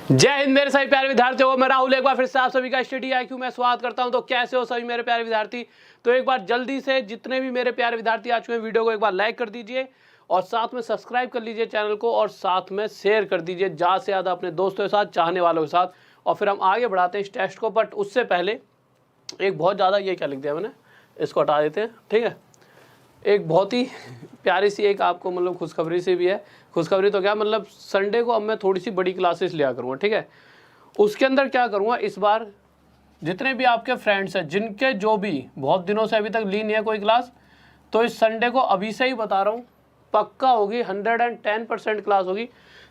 जय हिंद मेरे सभी प्यारे विद्यार्थियों, मैं राहुल एक बार फिर से आप सभी का स्टडी IQ में स्वागत करता हूं। तो कैसे हो सभी मेरे प्यारे विद्यार्थी। तो एक बार जल्दी से जितने भी मेरे प्यारे विद्यार्थी आ चुके हैं वीडियो को एक बार लाइक कर दीजिए और साथ में सब्सक्राइब कर लीजिए चैनल को और साथ में शेयर कर दीजिए ज़्यादा से ज़्यादा अपने दोस्तों के साथ, चाहने वालों के साथ। और फिर हम आगे बढ़ाते हैं इस टेस्ट को। बट उससे पहले एक बहुत ज़्यादा, ये क्या लिख दिया मैंने, इसको हटा देते हैं, ठीक है। एक बहुत ही प्यारी सी एक आपको मतलब खुशखबरी से भी है। खुशखबरी तो क्या मतलब, संडे को अब मैं थोड़ी सी बड़ी क्लासेस लिया करूँगा, ठीक है। उसके अंदर क्या करूँगा, इस बार जितने भी आपके फ्रेंड्स हैं जिनके जो भी बहुत दिनों से अभी तक ली नहीं है कोई क्लास, तो इस संडे को अभी से ही बता रहा हूँ, पक्का होगी, 110% क्लास होगी।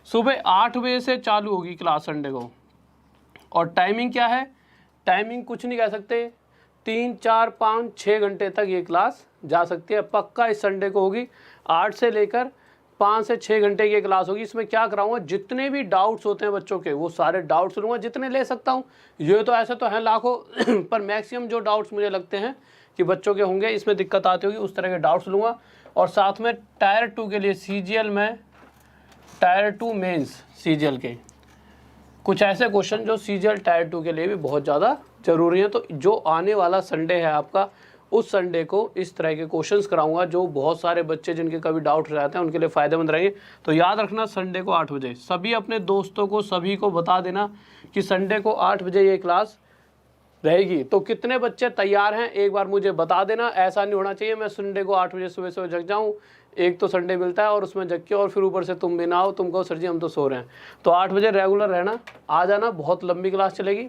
सुबह 8 बजे से चालू होगी क्लास संडे को। और टाइमिंग क्या है, टाइमिंग कुछ नहीं कह सकते, 3, 4, 5, 6 घंटे तक ये क्लास जा सकती है। पक्का इस संडे को होगी, 8 से लेकर 5 से 6 घंटे की क्लास होगी। इसमें क्या कराऊंगा, जितने भी डाउट्स होते हैं बच्चों के वो सारे डाउट्स लूँगा, जितने ले सकता हूँ। ये तो ऐसे तो हैं लाखों पर मैक्सिमम जो डाउट्स मुझे लगते हैं कि बच्चों के होंगे, इसमें दिक्कत आती होगी, उस तरह के डाउट्स लूँगा। और साथ में टायर 2 के लिए CGL में टायर 2 मेंस CGL के कुछ ऐसे क्वेश्चन जो CGL टायर 2 के लिए भी बहुत ज़्यादा ज़रूरी है। तो जो आने वाला संडे है आपका, उस संडे को इस तरह के क्वेश्चंस कराऊंगा जो बहुत सारे बच्चे जिनके कभी डाउट रहते हैं उनके लिए फ़ायदेमंद रहेंगे। तो याद रखना, संडे को 8 बजे सभी अपने दोस्तों को सभी को बता देना कि संडे को 8 बजे ये क्लास रहेगी। तो कितने बच्चे तैयार हैं एक बार मुझे बता देना। ऐसा नहीं होना चाहिए मैं संडे को 8 बजे सुबह जग जाऊँ, एक तो संडे मिलता है और उसमें जग के और फिर ऊपर से तुम भी ना हो, तुम कहो सर जी हम तो सो रहे हैं। तो 8 बजे रेगुलर रहना, आ जाना। बहुत लंबी क्लास चलेगी,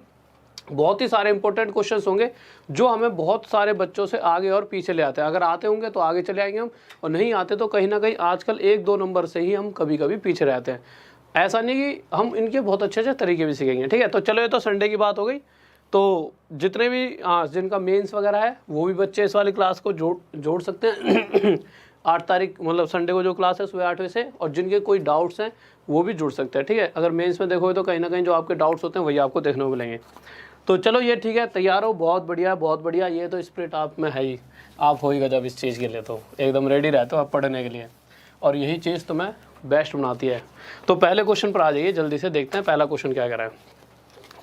बहुत ही सारे इंपॉर्टेंट क्वेश्चंस होंगे जो हमें बहुत सारे बच्चों से आगे और पीछे ले आते हैं। अगर आते होंगे तो आगे चले आएंगे हम, और नहीं आते तो कहीं ना कहीं आजकल 1-2 नंबर से ही हम कभी कभी पीछे रहते हैं। ऐसा नहीं कि हम इनके बहुत अच्छे अच्छे तरीके भी सीखेंगे, ठीक है। तो चलो, ये तो संडे की बात हो गई। तो जितने भी जिनका मेंस वगैरह है वो भी बच्चे इस वाली क्लास को जोड़ सकते हैं 8 तारीख मतलब संडे को जो क्लास है सुबह 8 बजे से। और जिनके कोई डाउट्स हैं वो भी जुड़ सकते हैं, ठीक है। अगर मेंस में देखोगे तो कहीं ना कहीं जो आपके डाउट्स होते हैं वही आपको देखने को मिलेंगे। तो चलो ये ठीक है, तैयार हो, बहुत बढ़िया बहुत बढ़िया। ये तो स्पिरिट आप में है ही, आप हो ही गजब इस चीज़ के लिए, तो एकदम रेडी रहते हो आप पढ़ने के लिए, और यही चीज़ तुम्हें बेस्ट बनाती है। तो पहले क्वेश्चन पर आ जाइए, जल्दी से देखते हैं पहला क्वेश्चन क्या कह रहा है।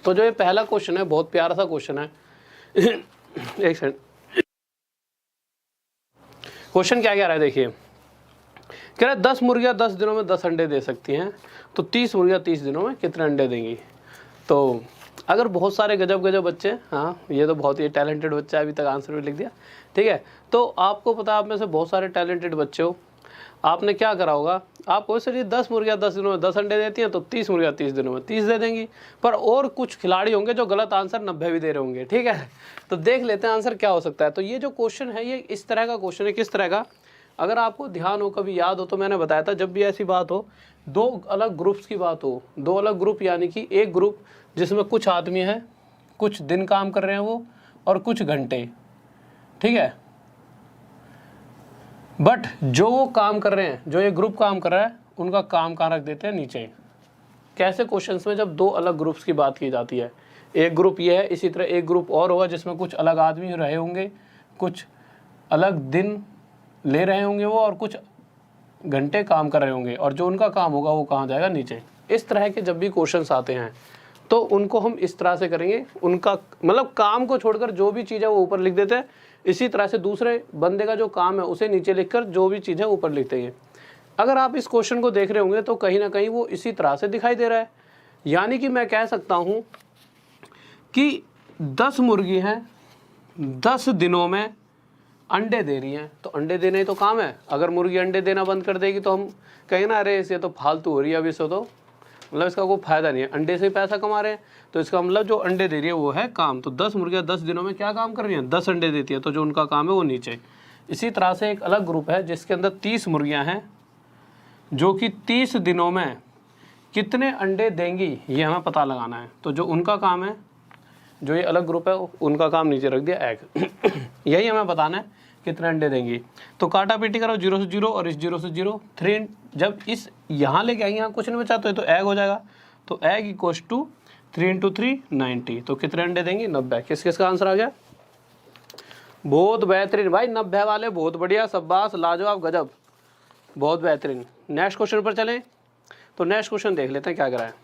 तो जो ये पहला क्वेश्चन है बहुत प्यारा सा क्वेश्चन है एक सेकंड। क्वेश्चन क्या कह रहा है, देखिए, कह रहा है 10 मुर्गियाँ 10 दिनों में 10 अंडे दे सकती हैं, तो 30 मुर्गियाँ 30 दिनों में कितने अंडे देंगी। तो अगर बहुत सारे गजब गजब बच्चे, हाँ ये तो बहुत ही टैलेंटेड बच्चा है, अभी तक आंसर भी लिख दिया, ठीक है। तो आपको पता है आप में से बहुत सारे टैलेंटेड बच्चे हो, आपने क्या करा होगा, आपको सर ये 10 मुर्गियाँ 10 दिनों में 10 अंडे देती हैं, तो 30 मुर्गियाँ 30 दिनों में 30 दे देंगी। पर और कुछ खिलाड़ी होंगे जो गलत आंसर 90 भी दे रहे होंगे, ठीक है। तो देख लेते हैं आंसर क्या हो सकता है। तो ये जो क्वेश्चन है ये इस तरह का क्वेश्चन है, किस तरह का, अगर आपको ध्यान हो, कभी याद हो तो मैंने बताया था, जब भी ऐसी बात हो, 2 अलग ग्रुप्स की बात हो, 2 अलग ग्रुप, यानी कि एक ग्रुप जिसमें कुछ आदमी हैं, कुछ दिन काम कर रहे हैं वो, और कुछ घंटे, ठीक है। बट जो वो काम कर रहे हैं, जो ये ग्रुप काम कर रहा है, उनका काम कहाँ रख देते हैं, नीचे। कैसे क्वेश्चंस में जब 2 अलग ग्रुप्स की बात की जाती है, एक ग्रुप ये है, इसी तरह एक ग्रुप और होगा जिसमें कुछ अलग आदमी रहे होंगे, कुछ अलग दिन ले रहे होंगे वो, और कुछ घंटे काम कर रहे होंगे, और जो उनका काम होगा वो कहाँ जाएगा, नीचे। इस तरह के जब भी क्वेश्चंस आते हैं तो उनको हम इस तरह से करेंगे, उनका मतलब काम को छोड़कर जो भी चीज़ है वो ऊपर लिख देते हैं। इसी तरह से दूसरे बंदे का जो काम है उसे नीचे लिखकर जो भी चीज़ है ऊपर लिख देंगे। अगर आप इस क्वेश्चन को देख रहे होंगे तो कहीं ना कहीं वो इसी तरह से दिखाई दे रहा है। यानी कि मैं कह सकता हूँ कि 10 मुर्गी हैं, 10 दिनों में अंडे दे रही हैं, तो अंडे देने ही तो काम है। अगर मुर्गी अंडे देना बंद कर देगी तो हम कहेंगे ना, अरे इसे तो फालतू हो रही है, अब इसे तो मतलब इसका कोई फायदा नहीं है, अंडे से ही पैसा कमा रहे हैं। तो इसका मतलब जो अंडे दे रही है वो है काम। तो 10 मुर्गियाँ 10 दिनों में क्या काम कर रही हैं, 10 अंडे देती है, तो जो उनका काम है वो नीचे। इसी तरह से एक अलग ग्रुप है जिसके अंदर 30 मुर्गियाँ हैं, जो कि 30 दिनों में कितने अंडे देंगी ये हमें पता लगाना है। तो जो उनका काम है, जो ये अलग ग्रुप है, उनका काम नीचे रख दिया, एग यही हमें बताना है कितने अंडे देंगी। तो काटा पीटी करो, 0 से 0 और इस 0 से 0, 3, जब इस यहाँ लेके आएंगे, यहाँ कुछ नहीं बचा तो ये तो एग हो जाएगा। तो एग इक्वल्स टू 3 × 3 90। तो कितने अंडे देंगी, 90। किस किस का आंसर आ गया, बहुत बेहतरीन भाई, 90 वाले, बहुत बढ़िया, शाबाश, लाजवाब, गजब, बहुत बेहतरीन। नेक्स्ट क्वेश्चन पर चलें। तो नेक्स्ट क्वेश्चन देख लेते हैं क्या करा है।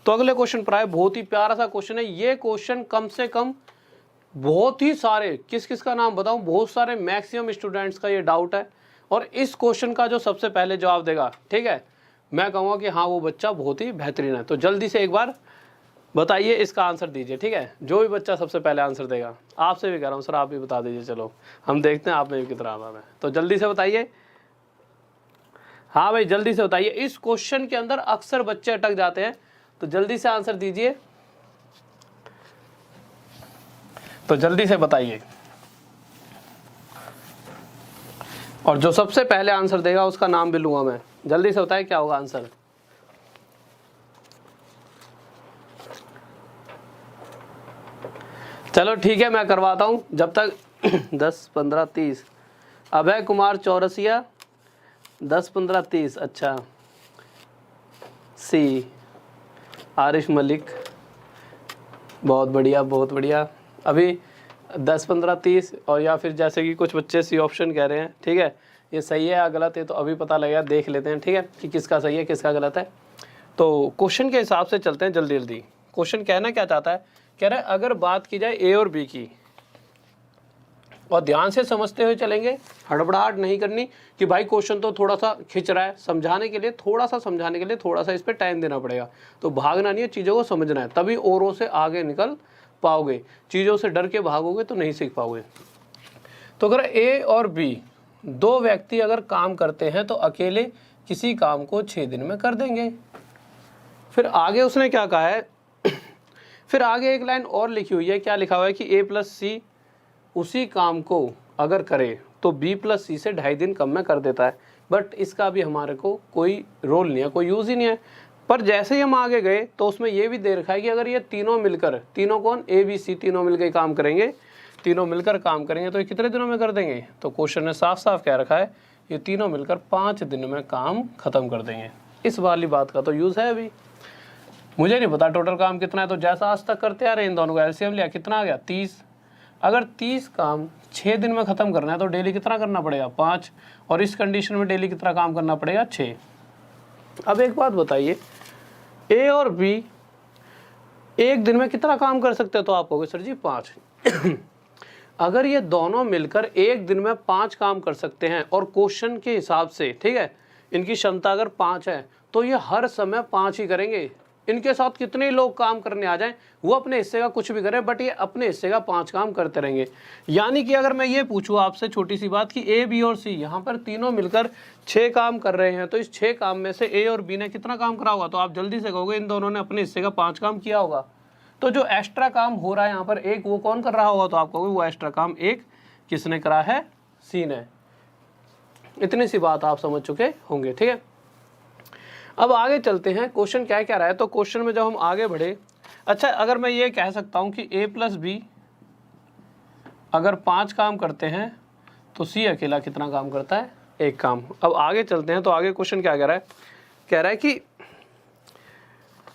तो अगले क्वेश्चन पर आए, बहुत ही प्यारा सा क्वेश्चन है ये क्वेश्चन। कम से कम बहुत ही सारे, किस किस का नाम बताऊं, बहुत सारे मैक्सिमम स्टूडेंट्स का ये डाउट है। और इस क्वेश्चन का जो सबसे पहले जवाब देगा, ठीक है, मैं कहूँगा कि हाँ वो बच्चा बहुत ही बेहतरीन है। तो जल्दी से एक बार बताइए, इसका आंसर दीजिए, ठीक है। जो भी बच्चा सबसे पहले आंसर देगा, आपसे भी कह रहा हूँ सर आप भी बता दीजिए, चलो हम देखते हैं आप में भी कितना आवाम है। तो जल्दी से बताइए, हाँ भाई जल्दी से बताइए। इस क्वेश्चन के अंदर अक्सर बच्चे अटक जाते हैं, तो जल्दी से आंसर दीजिए, तो जल्दी से बताइए। और जो सबसे पहले आंसर देगा उसका नाम भी लूंगा मैं। जल्दी से बताइए क्या होगा आंसर। चलो ठीक है, मैं करवाता हूं जब तक 10 15 30। अभय कुमार चौरसिया 10 15 30। अच्छा, सी आरिफ मलिक, बहुत बढ़िया बहुत बढ़िया। अभी 10 15 30 और या फिर जैसे कि कुछ बच्चे सी ऑप्शन कह रहे हैं, ठीक है, ये सही है या गलत है तो अभी पता लगेगा, देख लेते हैं, ठीक है, कि किसका सही है किसका गलत है। तो क्वेश्चन के हिसाब से चलते हैं जल्दी जल्दी। क्वेश्चन कहना क्या चाहता है, कह रहा है अगर बात की जाए ए और बी की, और ध्यान से समझते हुए चलेंगे, हड़बड़ाहट नहीं करनी कि भाई क्वेश्चन तो थोड़ा सा खिंच रहा है, समझाने के लिए थोड़ा सा इस पर टाइम देना पड़ेगा। तो भागना नहीं है, चीज़ों को समझना है, तभी औरों से आगे निकल पाओगे। चीज़ों से डर के भागोगे तो नहीं सीख पाओगे। तो अगर ए और बी दो व्यक्ति अगर काम करते हैं तो अकेले किसी काम को 6 दिन में कर देंगे। फिर आगे उसने क्या कहा है, फिर आगे एक लाइन और लिखी हुई है, क्या लिखा हुआ है कि ए प्लस सी उसी काम को अगर करे तो बी प्लस सी से 2.5 दिन कम में कर देता है। बट इसका भी हमारे को कोई रोल नहीं है, कोई यूज़ ही नहीं है। पर जैसे ही हम आगे गए तो उसमें ये भी दे रखा है कि अगर ये तीनों मिलकर, तीनों कौन, ए बी सी, तीनों मिलकर काम करेंगे, तीनों मिलकर काम करेंगे तो ये कितने दिनों में कर देंगे। तो क्वेश्चन ने साफ साफ कह रखा है ये तीनों मिलकर 5 दिन में काम खत्म कर देंगे। इस वाली बात का तो यूज़ है। अभी मुझे नहीं पता टोटल काम कितना है, तो जैसा आज तक करते आ रहे इन दोनों का एलसीएम लिया, कितना आ गया 30। अगर 30 काम 6 दिन में ख़त्म करना है तो डेली कितना करना पड़ेगा 5, और इस कंडीशन में डेली कितना काम करना पड़ेगा 6। अब एक बात बताइए, ए और बी एक दिन में कितना काम कर सकते हैं, तो आप कहोगे सर जी 5। अगर ये दोनों मिलकर एक दिन में 5 काम कर सकते हैं और क्वेश्चन के हिसाब से, ठीक है, इनकी क्षमता अगर 5 है तो ये हर समय 5 ही करेंगे। इनके साथ कितने लोग काम करने आ जाएं, वो अपने हिस्से का कुछ भी करें, बट ये अपने हिस्से का 5 काम करते रहेंगे। यानी कि अगर मैं ये पूछूं आपसे छोटी सी बात कि ए बी और सी यहाँ पर तीनों मिलकर 6 काम कर रहे हैं, तो इस 6 काम में से ए और बी ने कितना काम करा होगा, तो आप जल्दी से कहोगे इन दोनों ने अपने हिस्से का 5 काम किया होगा। तो जो एक्स्ट्रा काम हो रहा है यहाँ पर एक, वो कौन कर रहा होगा, तो आप कहोगे वो एक्स्ट्रा काम एक किसने करा है, सी ने। इतनी सी बात आप समझ चुके होंगे, ठीक है। अब आगे चलते हैं, क्वेश्चन क्या क्या रहा है। तो क्वेश्चन में जब हम आगे बढ़े, अच्छा अगर मैं ये कह सकता हूँ कि ए प्लस बी अगर 5 काम करते हैं तो सी अकेला कितना काम करता है, 1 काम। अब आगे चलते हैं, तो आगे क्वेश्चन क्या कह रहा है कि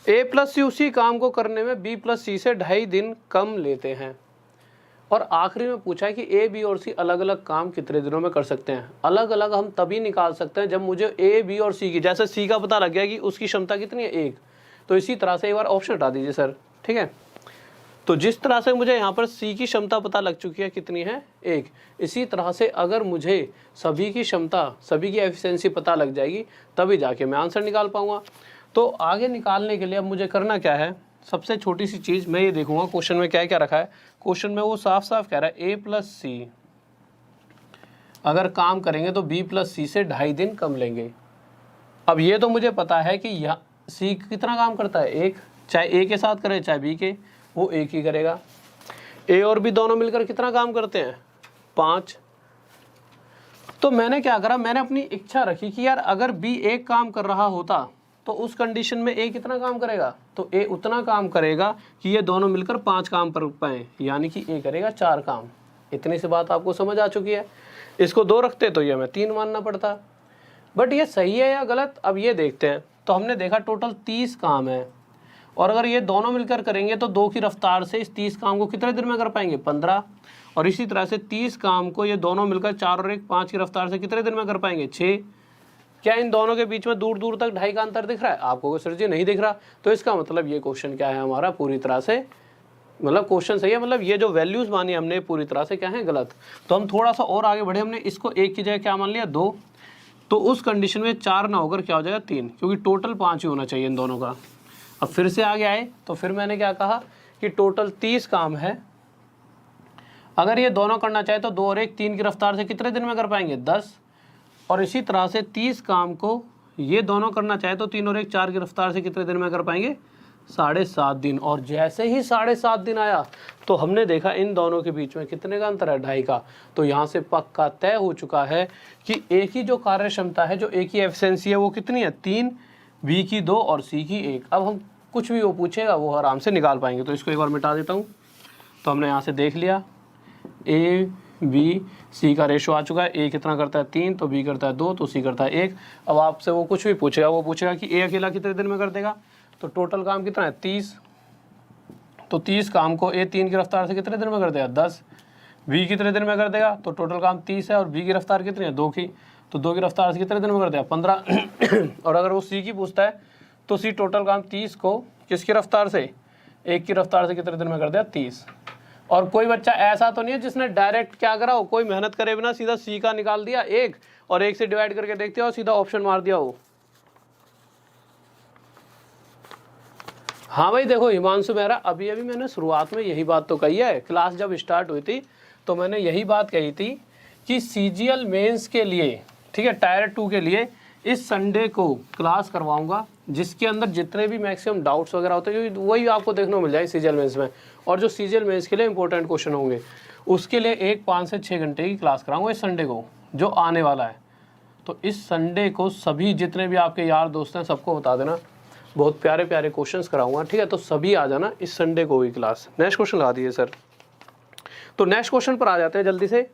ए प्लस सी उसी काम को करने में बी प्लस सी से 2.5 दिन कम लेते हैं। और आखिरी में पूछा है कि ए बी और सी अलग अलग काम कितने दिनों में कर सकते हैं। अलग अलग हम तभी निकाल सकते हैं जब मुझे ए बी और सी की, जैसे सी का पता लग गया कि उसकी क्षमता कितनी है 1, तो इसी तरह से एक बार ऑप्शन हटा दीजिए सर, ठीक है। तो जिस तरह से मुझे यहाँ पर सी की क्षमता पता लग चुकी है कितनी है 1, इसी तरह से अगर मुझे सभी की क्षमता, सभी की एफिशिएंसी पता लग जाएगी तभी जाके मैं आंसर निकाल पाऊंगा। तो आगे निकालने के लिए अब मुझे करना क्या है, सबसे छोटी सी चीज़ मैं ये देखूंगा क्वेश्चन में क्या क्या रखा है। क्वेश्चन में वो साफ साफ कह रहा है ए प्लस सी अगर काम करेंगे तो बी प्लस सी से 2.5 दिन कम लेंगे। अब ये तो मुझे पता है कि यहाँ सी कितना काम करता है 1, चाहे ए के साथ करे चाहे बी के, वो 1 ही करेगा। ए और बी दोनों मिलकर कितना काम करते हैं 5। तो मैंने क्या करा, मैंने अपनी इच्छा रखी कि यार अगर बी 1 काम कर रहा होता तो उस कंडीशन में ए कितना काम करेगा, तो ए उतना काम करेगा कि ये दोनों मिलकर 5 काम कर पाएँ, यानी कि ए करेगा 4 काम। इतनी सी बात आपको समझ आ चुकी है। इसको 2 रखते तो ये हमें 3 मानना पड़ता, बट ये सही है या गलत अब ये देखते हैं। तो हमने देखा टोटल 30 काम है, और अगर ये दोनों मिलकर करेंगे तो 2 की रफ्तार से इस 30 काम को कितने दिन में कर पाएंगे 15, और इसी तरह से 30 काम को ये दोनों मिलकर 4 और 1 5 की रफ्तार से कितने दिन में कर पाएंगे 6। क्या इन दोनों के बीच में दूर दूर तक 2.5 का अंतर दिख रहा है? आपको सर जी नहीं दिख रहा। तो इसका मतलब ये क्वेश्चन क्या है हमारा, पूरी तरह से मतलब क्वेश्चन सही है, मतलब ये जो वैल्यूज मानी हमने पूरी तरह से क्या है, गलत। तो हम थोड़ा सा और आगे बढ़े, हमने इसको 1 की जगह क्या मान लिया 2, तो उस कंडीशन में 4 ना होकर क्या हो जाएगा 3, क्योंकि टोटल 5 ही होना चाहिए इन दोनों का। अब फिर से आगे आए तो फिर मैंने क्या कहा कि टोटल 30 काम है। अगर ये दोनों करना चाहे तो 2 और 1 3 की रफ्तार से कितने दिन में कर पाएंगे 10, और इसी तरह से 30 काम को ये दोनों करना चाहे तो 3 और 1 4 की रफ्तार से कितने दिन में कर पाएंगे 7.5 दिन। और जैसे ही 7.5 दिन आया तो हमने देखा इन दोनों के बीच में कितने का अंतर है 2.5 का। तो यहाँ से पक्का तय हो चुका है कि ए की जो कार्य क्षमता है, जो ए की एफिशिएंसी है वो कितनी है 3, बी की 2 और सी की 1। अब हम कुछ भी वो पूछेगा वो आराम से निकाल पाएंगे। तो इसको एक बार मिटा देता हूँ। तो हमने यहाँ से देख लिया ए बी सी का रेशो आ चुका है। ए कितना करता है 3, तो बी करता है 2, तो सी करता है 1। अब आपसे वो कुछ भी पूछेगा, वो पूछेगा कि ए अकेला कितने दिन में कर देगा, तो टोटल काम कितना है 30, तो 30 काम को ए 3 की रफ्तार से कितने दिन में कर देगा 10, बी कितने दिन में कर देगा, तो टोटल काम 30 है, और बी की रफ्तार कितनी है 2 की, तो 2 की रफ्तार से कितने दिन में कर देगा 15। और अगर वो सी की पूछता है तो सी टोटल काम 30 को किसकी रफ्तार से 1 की रफ्तार से कितने दिन में कर देगा 30। और कोई बच्चा ऐसा तो नहीं है जिसने डायरेक्ट क्या करा हो, कोई मेहनत करे बिना सीधा सी का निकाल दिया 1 और 1 से डिवाइड करके देखते हो सीधा ऑप्शन मार दिया हो। हाँ भाई देखो हिमांशु मेहरा, अभी अभी मैंने शुरुआत में यही बात तो कही है, क्लास जब स्टार्ट हुई थी तो मैंने यही बात कही थी कि सीजीएल मेंस के लिए, ठीक है, टायर 2 के लिए इस संडे को क्लास करवाऊंगा जिसके अंदर जितने भी मैक्सिमम डाउट्स वगैरह होते हैं वही आपको देखने को मिल जाए सीजीएल मेंस में। और जो सीजीएल मेंस के लिए इंपॉर्टेंट क्वेश्चन होंगे उसके लिए एक 5 से 6 घंटे की क्लास कराऊंगा इस संडे को जो आने वाला है। तो इस संडे को सभी जितने भी आपके यार दोस्त हैं सबको बता देना, बहुत प्यारे प्यारे क्वेश्चंस कराऊंगा, ठीक है। तो सभी आ जाना इस संडे को हुई क्लास। नेक्स्ट क्वेश्चन ला दिए सर। तो नेक्स्ट क्वेश्चन पर आ जाते हैं जल्दी से।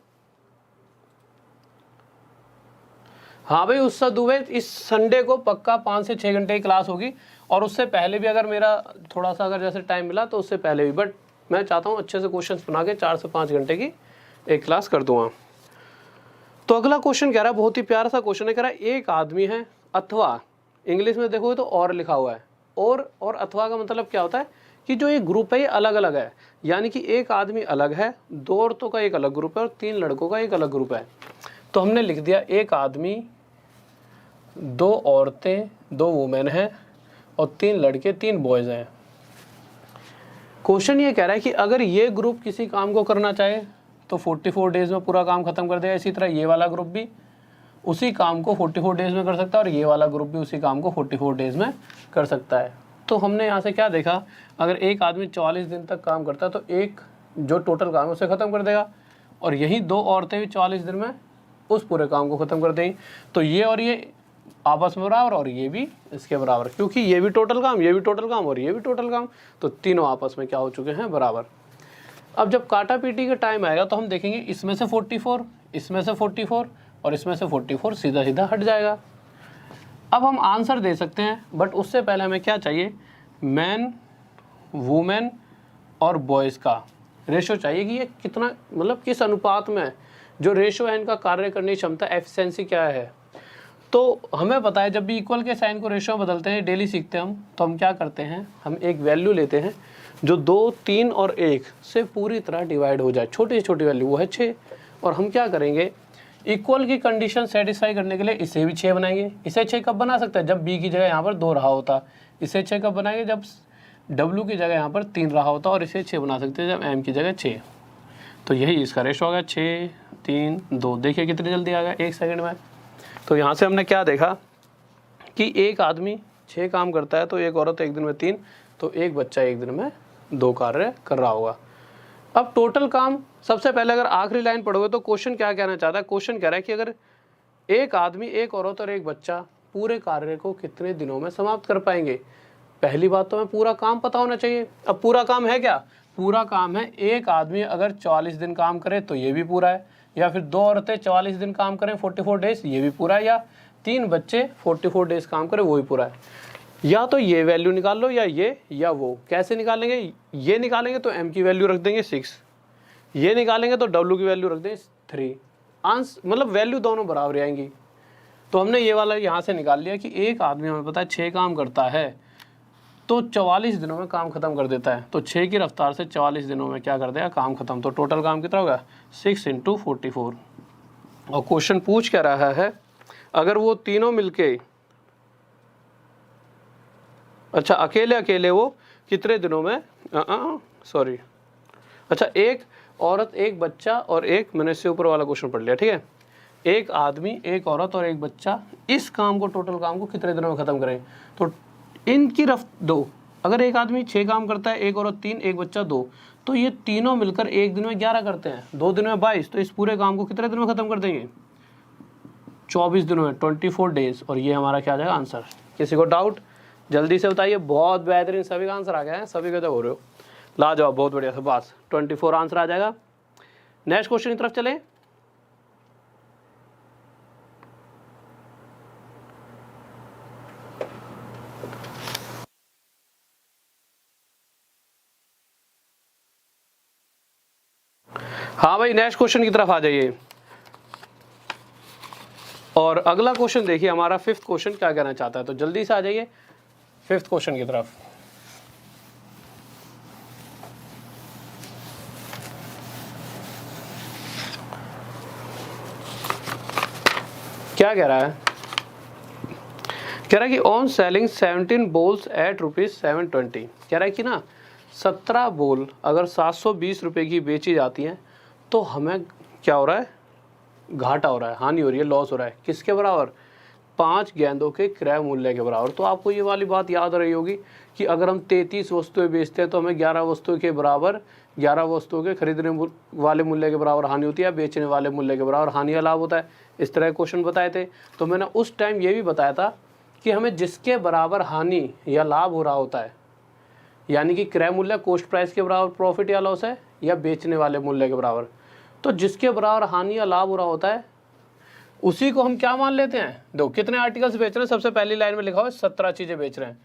हाँ भाई उत्साह दुबे, इस संडे को पक्का 5 से 6 घंटे की क्लास होगी, और उससे पहले भी अगर मेरा थोड़ा सा अगर जैसे टाइम मिला तो उससे पहले भी, बट मैं चाहता हूँ अच्छे से क्वेश्चंस बना के 4 से 5 घंटे की एक क्लास कर दूंगा। तो अगला क्वेश्चन कह रहा है, बहुत ही प्यारा सा क्वेश्चन है, कह रहा है एक आदमी है अथवा, इंग्लिश में देखोगे तो और लिखा हुआ है, और अथवा का मतलब क्या होता है कि जो ये ग्रुप है ये अलग अलग है, यानी कि एक आदमी अलग है, 2 औरतों का एक अलग ग्रुप है और 3 लड़कों का एक अलग ग्रुप है। तो हमने लिख दिया एक आदमी, 2 औरतें 2 वुमेन हैं और 3 लड़के 3 बॉयज़ हैं। क्वेश्चन ये कह रहा है कि अगर ये ग्रुप किसी काम को करना चाहे तो 44 डेज में पूरा काम खत्म कर देगा, इसी तरह ये वाला ग्रुप भी उसी काम को 44 डेज में कर सकता है और ये वाला ग्रुप भी उसी काम को 44 डेज में कर सकता है। तो हमने यहाँ से क्या देखा, अगर एक आदमी 44 दिन तक काम करता है तो एक जो टोटल काम है उसे ख़त्म कर देगा, और यही 2 औरतें भी 44 दिन में उस पूरे काम को ख़त्म कर देंगी। तो ये और ये आपस में बराबर और ये भी इसके बराबर, क्योंकि ये भी टोटल काम, ये भी टोटल काम और ये भी टोटल काम, तो तीनों आपस में क्या हो चुके हैं बराबर। अब जब काटा पीटी का टाइम आएगा तो हम देखेंगे इसमें से 44, इसमें से 44 और इसमें से 44 सीधा सीधा हट जाएगा। अब हम आंसर दे सकते हैं, बट उससे पहले हमें क्या चाहिए, मैन वुमेन और बॉयज़ का रेशो चाहिए कि ये कितना, मतलब किस अनुपात में जो रेशो है इनका कार्य करने की क्षमता एफिशिएंसी क्या है। तो हमें पता है जब भी इक्वल के साइन को रेशो बदलते हैं, डेली सीखते हैं हम, तो हम क्या करते हैं, हम एक वैल्यू लेते हैं जो 2, 3 और 1 से पूरी तरह डिवाइड हो जाए, छोटी से छोटी वैल्यू वो है 6। और हम क्या करेंगे, इक्वल की कंडीशन सेटिस्फाई करने के लिए इसे भी 6 बनाएंगे। इसे 6 कब बना सकते हैं, जब बी की जगह यहाँ पर 2 रहा होता। इसे 6 कब बनाएंगे, जब डब्ल्यू की जगह यहाँ पर 3 रहा होता, और इसे 6 बना सकते हैं जब एम की जगह 6। तो यही इसका रेशो आ गया 6, 3, 2। देखिए कितनी जल्दी आ गया 1 सेकंड में। तो यहाँ से हमने क्या देखा कि एक आदमी 6 काम करता है तो एक औरत एक दिन में 3, तो एक बच्चा एक दिन में 2 कार्य कर रहा होगा। अब टोटल काम, सबसे पहले अगर आखिरी लाइन पढ़ोगे तो क्वेश्चन क्या कहना चाहता है, क्वेश्चन कह रहा है कि अगर एक आदमी, एक औरत और एक बच्चा पूरे कार्य को कितने दिनों में समाप्त कर पाएंगे। पहली बात तो हमें पूरा काम पता होना चाहिए। अब पूरा काम है क्या, पूरा काम है एक आदमी अगर 44 दिन काम करे तो ये भी पूरा है, या फिर 2 औरतें 44 दिन काम करें 44 डेज ये भी पूरा है, या 3 बच्चे 44 डेज काम करें वो भी पूरा है। या तो ये वैल्यू निकाल लो या ये या वो। कैसे निकालेंगे, ये निकालेंगे तो m की वैल्यू रख देंगे 6, ये निकालेंगे तो w की वैल्यू रख देंगे 3। आंसर मतलब वैल्यू दोनों बराबर आएंगी। तो हमने ये वाला यहाँ से निकाल लिया कि एक आदमी हमें पता है 6 काम करता है तो 44 दिनों में काम खत्म कर देता है। तो 6 की रफ्तार से 44 दिनों में क्या कर देगा, काम खत्म। तो टोटल काम कितना होगा 6 × 44। और क्वेश्चन पूछ क्या रहा है, अगर वो तीनों मिलके, अच्छा अकेले अकेले वो कितने दिनों में, सॉरी, अच्छा एक औरत एक बच्चा और एक, मैंने इससे ऊपर वाला क्वेश्चन पढ़ लिया, ठीक है। एक आदमी एक औरत और एक बच्चा इस काम को, टोटल काम को कितने दिनों में खत्म करें। तो इनकी दो, अगर एक आदमी 6 काम करता है, एक औरत 3, एक बच्चा 2, तो ये तीनों मिलकर एक दिन में 11 करते हैं, 2 दिन में 22, तो इस पूरे काम को कितने दिन में खत्म कर देंगे, 24 दिनों में, 24 डेज। और ये हमारा क्या आ जाएगा आंसर। किसी को डाउट जल्दी से बताइए। बहुत बेहतरीन, सभी का आंसर आ गया है, सभी का जब हो रहे हो, लाजवाब, बहुत बढ़िया। सब बस 24 आंसर आ जाएगा। नेक्स्ट क्वेश्चन की तरफ चले। हाँ भाई, नेक्स्ट क्वेश्चन की तरफ आ जाइए। और अगला क्वेश्चन देखिए हमारा 5th क्वेश्चन क्या कहना चाहता है, तो जल्दी से आ जाइए 5th क्वेश्चन की तरफ। क्या कह रहा है, कह रहा है कि ऑन सेलिंग 17 बॉल्स एट ₹720, कह रहा है कि ना 17 बॉल अगर 720 रुपये की बेची जाती हैं तो हमें क्या हो रहा है, घाटा हो रहा है, हानि हो रही है, लॉस हो रहा है। किसके बराबर, 5 गेंदों के क्रय मूल्य के बराबर। तो आपको ये वाली बात याद रही होगी कि अगर हम 33 वस्तुएं बेचते हैं तो हमें 11 वस्तुओं के बराबर, 11 वस्तुओं के खरीदने वाले मूल्य के बराबर हानि होती है, बेचने वाले मूल्य के बराबर हानि या लाभ होता है। इस तरह के क्वेश्चन बताए थे। तो मैंने उस टाइम ये भी बताया था कि हमें जिसके बराबर हानि या लाभ हो रहा होता है, यानी कि क्रय मूल्य कॉस्ट प्राइस के बराबर प्रॉफिट या लॉस है, या बेचने वाले मूल्य के बराबर, तो जिसके बराबर हानि या लाभ हो रहा होता है उसी को हम क्या मान लेते हैं। दो कितने आर्टिकल्स बेच रहे हैं, सबसे पहली लाइन में लिखा हुआ है 17 चीज़ें बेच रहे हैं।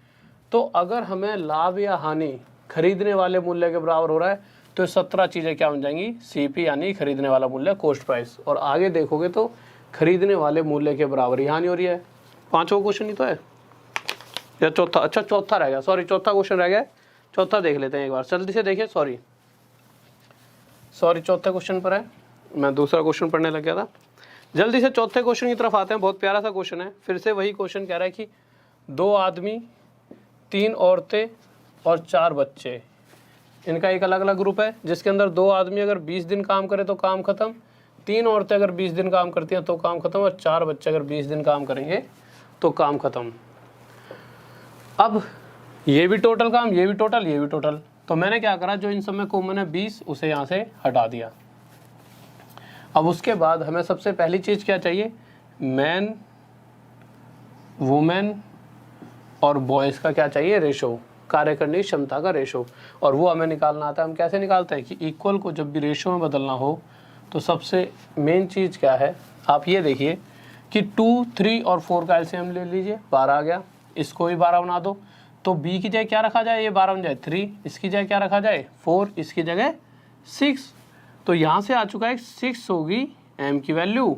तो अगर हमें लाभ या हानि खरीदने वाले मूल्य के बराबर हो रहा है तो 17 चीज़ें क्या बन जाएंगी, CP यानी खरीदने वाला मूल्य, कॉस्ट प्राइस। और आगे देखोगे तो खरीदने वाले मूल्य के बराबर ही हानि हो रही है। 5वां क्वेश्चन ही तो है या चौथा, अच्छा चौथा रह गया, सॉरी चौथा क्वेश्चन रह गया, चौथा देख लेते हैं एक बार, जल्दी से देखिए। सॉरी चौथे क्वेश्चन पर है, मैं दूसरा क्वेश्चन पढ़ने लग गया था। जल्दी से चौथे क्वेश्चन की तरफ आते हैं। बहुत प्यारा सा क्वेश्चन है, फिर से वही क्वेश्चन कह रहा है कि 2 आदमी 3 औरतें और 4 बच्चे, इनका एक अलग अलग ग्रुप है जिसके अंदर 2 आदमी अगर 20 दिन काम करे तो काम खत्म, 3 औरतें अगर 20 दिन काम करती हैं तो काम खत्म, और 4 बच्चे अगर 20 दिन काम करेंगे तो काम खत्म। अब ये भी टोटल काम, ये भी टोटल, ये भी टोटल। तो मैंने क्या करा, जो इन सब में कॉमन है 20, उसे यहाँ से हटा दिया। अब उसके बाद हमें सबसे पहली चीज़ क्या चाहिए, मैन, वुमेन और बॉयज़ का क्या चाहिए, रेशो, कार्य करने की क्षमता का रेशो। और वो हमें निकालना आता है। हम कैसे निकालते हैं कि इक्वल को जब भी रेशो में बदलना हो तो सबसे मेन चीज़ क्या है, आप ये देखिए कि 2, 3 और 4 का एलसीएम ले लीजिए, 12 आ गया। इसको भी 12 बना दो। तो बी की जगह क्या रखा जाए, ये 12 बन जाए 3, इसकी जगह क्या रखा जाए 4, इसकी जगह 6। तो यहाँ से आ चुका है 6 होगी एम की वैल्यू,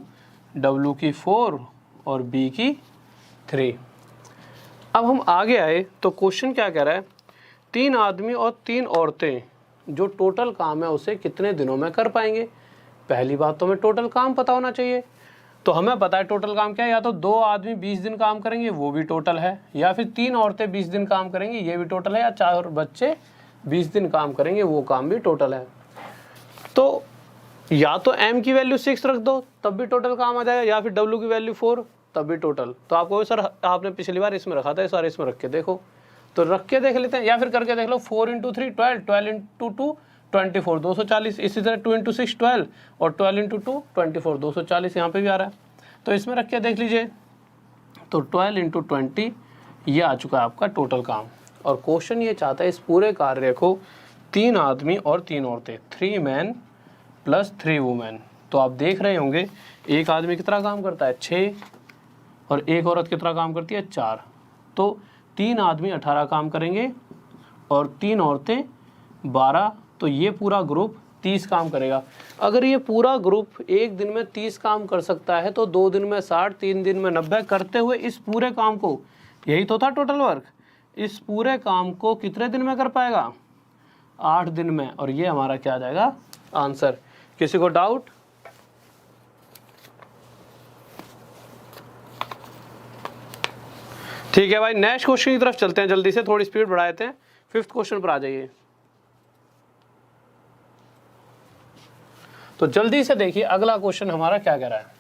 डब्ल्यू की 4 और बी की 3। अब हम आगे आए तो क्वेश्चन क्या कह रहा है, 3 आदमी और 3 औरतें जो टोटल काम है उसे कितने दिनों में कर पाएंगे। पहली बात तो हमें टोटल काम पता होना चाहिए। तो हमें पता है टोटल काम क्या है, या तो 2 आदमी 20 दिन काम करेंगे वो भी टोटल है, या फिर 3 औरतें 20 दिन काम करेंगी ये भी टोटल है, या 4 बच्चे 20 दिन काम करेंगे वो काम भी टोटल है। तो या तो m की वैल्यू 6 रख दो तब भी टोटल काम आ जाएगा, या फिर w की वैल्यू 4 तब भी टोटल। तो आपको सर आपने पिछली बार इसमें रखा था, इस बार इसमें रख के देखो, तो रख के देख लेते हैं, या फिर करके देख लो 4 × 3 12, 12 × 2 24, 240। इसी तरह 2 × 6 12 और 12 × 2 24, 240 यहाँ पे भी आ रहा है। तो इसमें रख के देख लीजिए, तो 12 × 20 ये आ चुका है आपका टोटल काम। और क्वेश्चन ये चाहता है इस पूरे कार्य को 3 आदमी और 3 औरतें, 3 मैन + 3 वुमेन। तो आप देख रहे होंगे एक आदमी कितना काम करता है 6, और एक औरत कितना काम करती है 4। तो 3 आदमी 18 काम करेंगे और 3 औरतें 12। तो ये पूरा ग्रुप 30 काम करेगा। अगर ये पूरा ग्रुप एक दिन में 30 काम कर सकता है तो 2 दिन में 60, 3 दिन में 90 करते हुए इस पूरे काम को, यही तो था टोटल वर्क, इस पूरे काम को कितने दिन में कर पाएगा? 8 दिन में। और ये हमारा क्या आ जाएगा? आंसर। किसी को डाउट? ठीक है भाई, नेक्स्ट क्वेश्चन की तरफ चलते हैं जल्दी से, थोड़ी स्पीड बढ़ा देते हैं। 5th क्वेश्चन पर आ जाइए। तो जल्दी से देखिए अगला क्वेश्चन हमारा क्या कह रहा है।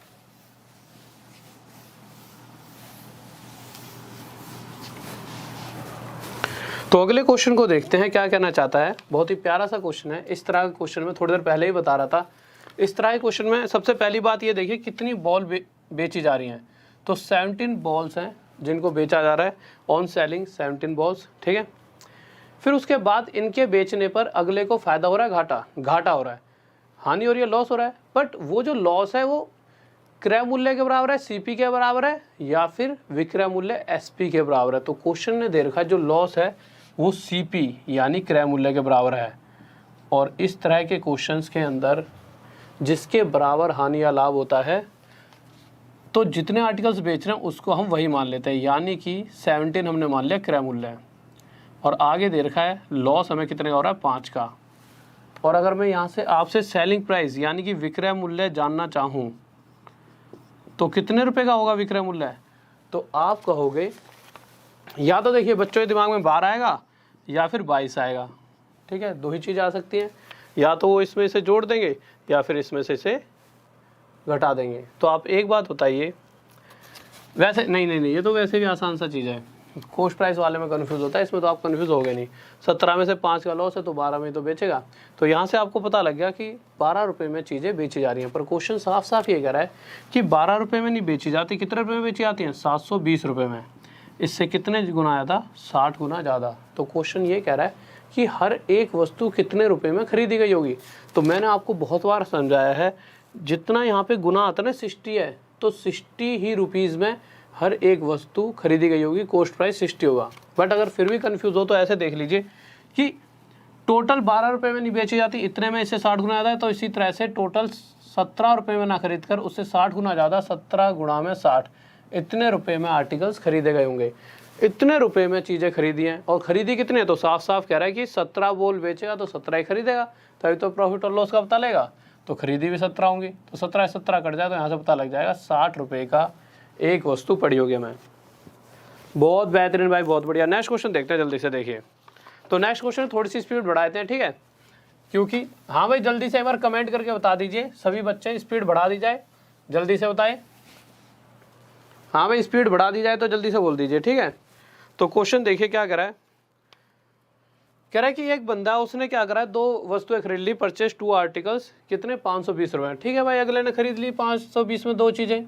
तो अगले क्वेश्चन को देखते हैं क्या कहना चाहता है। बहुत ही प्यारा सा क्वेश्चन है। इस तरह का क्वेश्चन में थोड़ी देर पहले ही बता रहा था। इस तरह के क्वेश्चन में सबसे पहली बात ये देखिए कितनी बॉल बेची जा रही हैं। तो 17 बॉल्स हैं जिनको बेचा जा रहा है, ऑन सेलिंग 17 बॉल्स, ठीक है। फिर उसके बाद इनके बेचने पर अगले को फायदा हो रहा है, घाटा हो रहा है, हानि हो रही है, लॉस हो रहा है। बट वो जो लॉस है वो क्रय मूल्य के बराबर है, सीपी के बराबर है, या फिर विक्रय मूल्य एसपी के बराबर है। तो क्वेश्चन ने दे रखा है जो लॉस है वो सीपी यानी क्रय मूल्य के बराबर है। और इस तरह के क्वेश्चंस के अंदर जिसके बराबर हानि या लाभ होता है तो जितने आर्टिकल्स बेच रहे हैं उसको हम वही मान लेते हैं, यानी कि 17 हमने मान लिया क्रय मूल्य। और आगे दे रखा है लॉस हमें कितने का हो रहा है? 5 का। और अगर मैं यहाँ से आपसे सेलिंग प्राइस यानी कि विक्रय मूल्य जानना चाहूँ तो कितने रुपए का होगा विक्रय मूल्य? तो आप कहोगे, या तो देखिए बच्चों के दिमाग में 12 आएगा या फिर 22 आएगा, ठीक है। 2 ही चीज़ आ सकती है, या तो वो इसमें से जोड़ देंगे या फिर इसमें से इसे घटा देंगे। तो आप एक बात बताइए, वैसे नहीं, ये तो वैसे भी आसान सा चीज़ है। कॉस्ट प्राइस वाले में कन्फ्यूज़ होता है, इसमें तो आप कन्फ्यूज़ हो गए नहीं। 17 में से 5 का लॉस है तो 12 में तो बेचेगा। तो यहाँ से आपको पता लग गया कि 12 रुपये में चीज़ें बेची जा रही हैं। पर क्वेश्चन साफ साफ ये कह रहा है कि 12 रुपये में नहीं बेची जाती, कितने रुपये में बेची जाती हैं? 720 रुपये में। इससे कितने गुना ज़्यादा? 60 गुना ज़्यादा। तो क्वेश्चन ये कह रहा है कि हर एक वस्तु कितने रुपए में खरीदी गई होगी। तो मैंने आपको बहुत बार समझाया है, जितना यहाँ पे गुना आता है ना 60 है, तो 60 ही रुपीज़ में हर एक वस्तु खरीदी गई होगी, कॉस्ट प्राइस 60 होगा। बट अगर फिर भी कंफ्यूज हो तो ऐसे देख लीजिए कि टोटल 12 रुपये में नहीं बेची जाती, इतने में इससे 60 गुना ज़्यादा है। तो इसी तरह से टोटल 17 रुपये में ना खरीद कर उससे 60 गुना ज़्यादा, 17 गुणा में 60, इतने रुपए में आर्टिकल्स खरीदे गए होंगे। इतने रुपए में चीज़ें खरीदी हैं, और खरीदी कितने? तो साफ साफ कह रहा है कि 17 बॉल बेचेगा तो 17 ही खरीदेगा, तभी तो प्रॉफिट और लॉस का पता लेगा। तो खरीदी भी 17 होंगी, तो 17 कट जाए तो यहाँ से पता लग जाएगा 60 रुपये का एक वस्तु पड़ी होगी हमें। बहुत बेहतरीन भाई, बहुत बढ़िया। नेक्स्ट क्वेश्चन देखते हैं जल्दी से, देखिए। तो नेक्स्ट क्वेश्चन थोड़ी सी स्पीड बढ़ाते हैं, ठीक है, क्योंकि हाँ भाई जल्दी से एक बार कमेंट करके बता दीजिए सभी बच्चे, स्पीड बढ़ा दी जाए, जल्दी से बताएं। हाँ भाई स्पीड बढ़ा दी जाए तो जल्दी से बोल दीजिए, ठीक है। तो क्वेश्चन देखिए क्या कह रहा है। कह रहा है कि एक बंदा, उसने क्या करा है, 2 वस्तुएं खरीद ली, परचेज 2 आर्टिकल्स, कितने? 520 रुपये, ठीक है भाई। अगले ने खरीद ली 520 में 2 चीज़ें।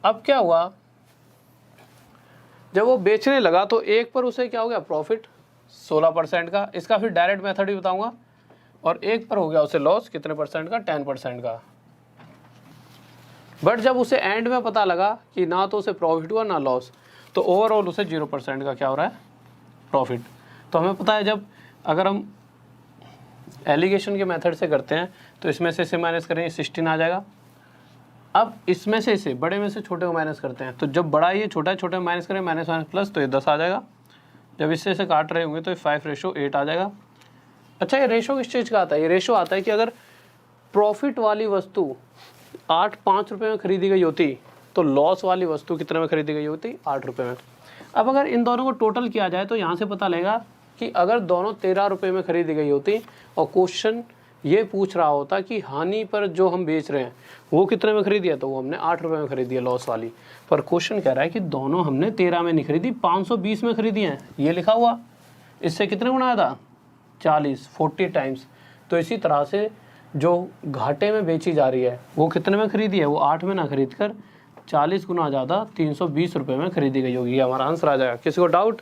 अब क्या हुआ, जब वो बेचने लगा तो एक पर उसे क्या हो गया? प्रॉफिट 16% का, इसका फिर डायरेक्ट मेथड भी बताऊंगा। और एक पर हो गया उसे लॉस, कितने परसेंट का? 10% का। बट जब उसे एंड में पता लगा कि ना तो उसे प्रॉफिट हुआ ना लॉस, तो ओवरऑल उसे 0% का क्या हो रहा है? प्रॉफिट। तो हमें पता है जब अगर हम एलिगेशन के मेथड से करते हैं तो इसमें से इसे माइनस करेंगे 16 आ जाएगा। अब इसमें से इसे, बड़े में से छोटे को माइनस करते हैं, तो जब बड़ा ये छोटा है, छोटे में माइनस करें, माइनस माइनस प्लस, तो ये 10 आ जाएगा। जब इससे इसे काट रहे होंगे तो ये 5:8 आ जाएगा। अच्छा, ये रेशो किस चीज़ का आता है? ये रेशो आता है कि अगर प्रॉफिट वाली वस्तु 5 रुपये में खरीदी गई होती तो लॉस वाली वस्तु कितने में खरीदी गई होती? 8 रुपये में। अब अगर इन दोनों को टोटल किया जाए तो यहाँ से पता लगेगा कि अगर दोनों 13 रुपये में खरीदी गई होती और क्वेश्चन ये पूछ रहा होता कि हानि पर जो हम बेच रहे हैं वो कितने में खरीदी है, तो वो हमने 8 रुपये में खरीदी है लॉस वाली। पर क्वेश्चन कह रहा है कि दोनों हमने 13 में नहीं खरीदी, 520 में खरीदी हैं, ये लिखा हुआ। इससे कितने गुना आया था? 40 टाइम्स। तो इसी तरह से जो घाटे में बेची जा रही है वो कितने में खरीदी है? वो 8 में ना खरीद कर 40 गुना ज़्यादा 320 रुपये में खरीदी गई होगी। हमारा आंसर आ जाएगा। किसी को डाउट?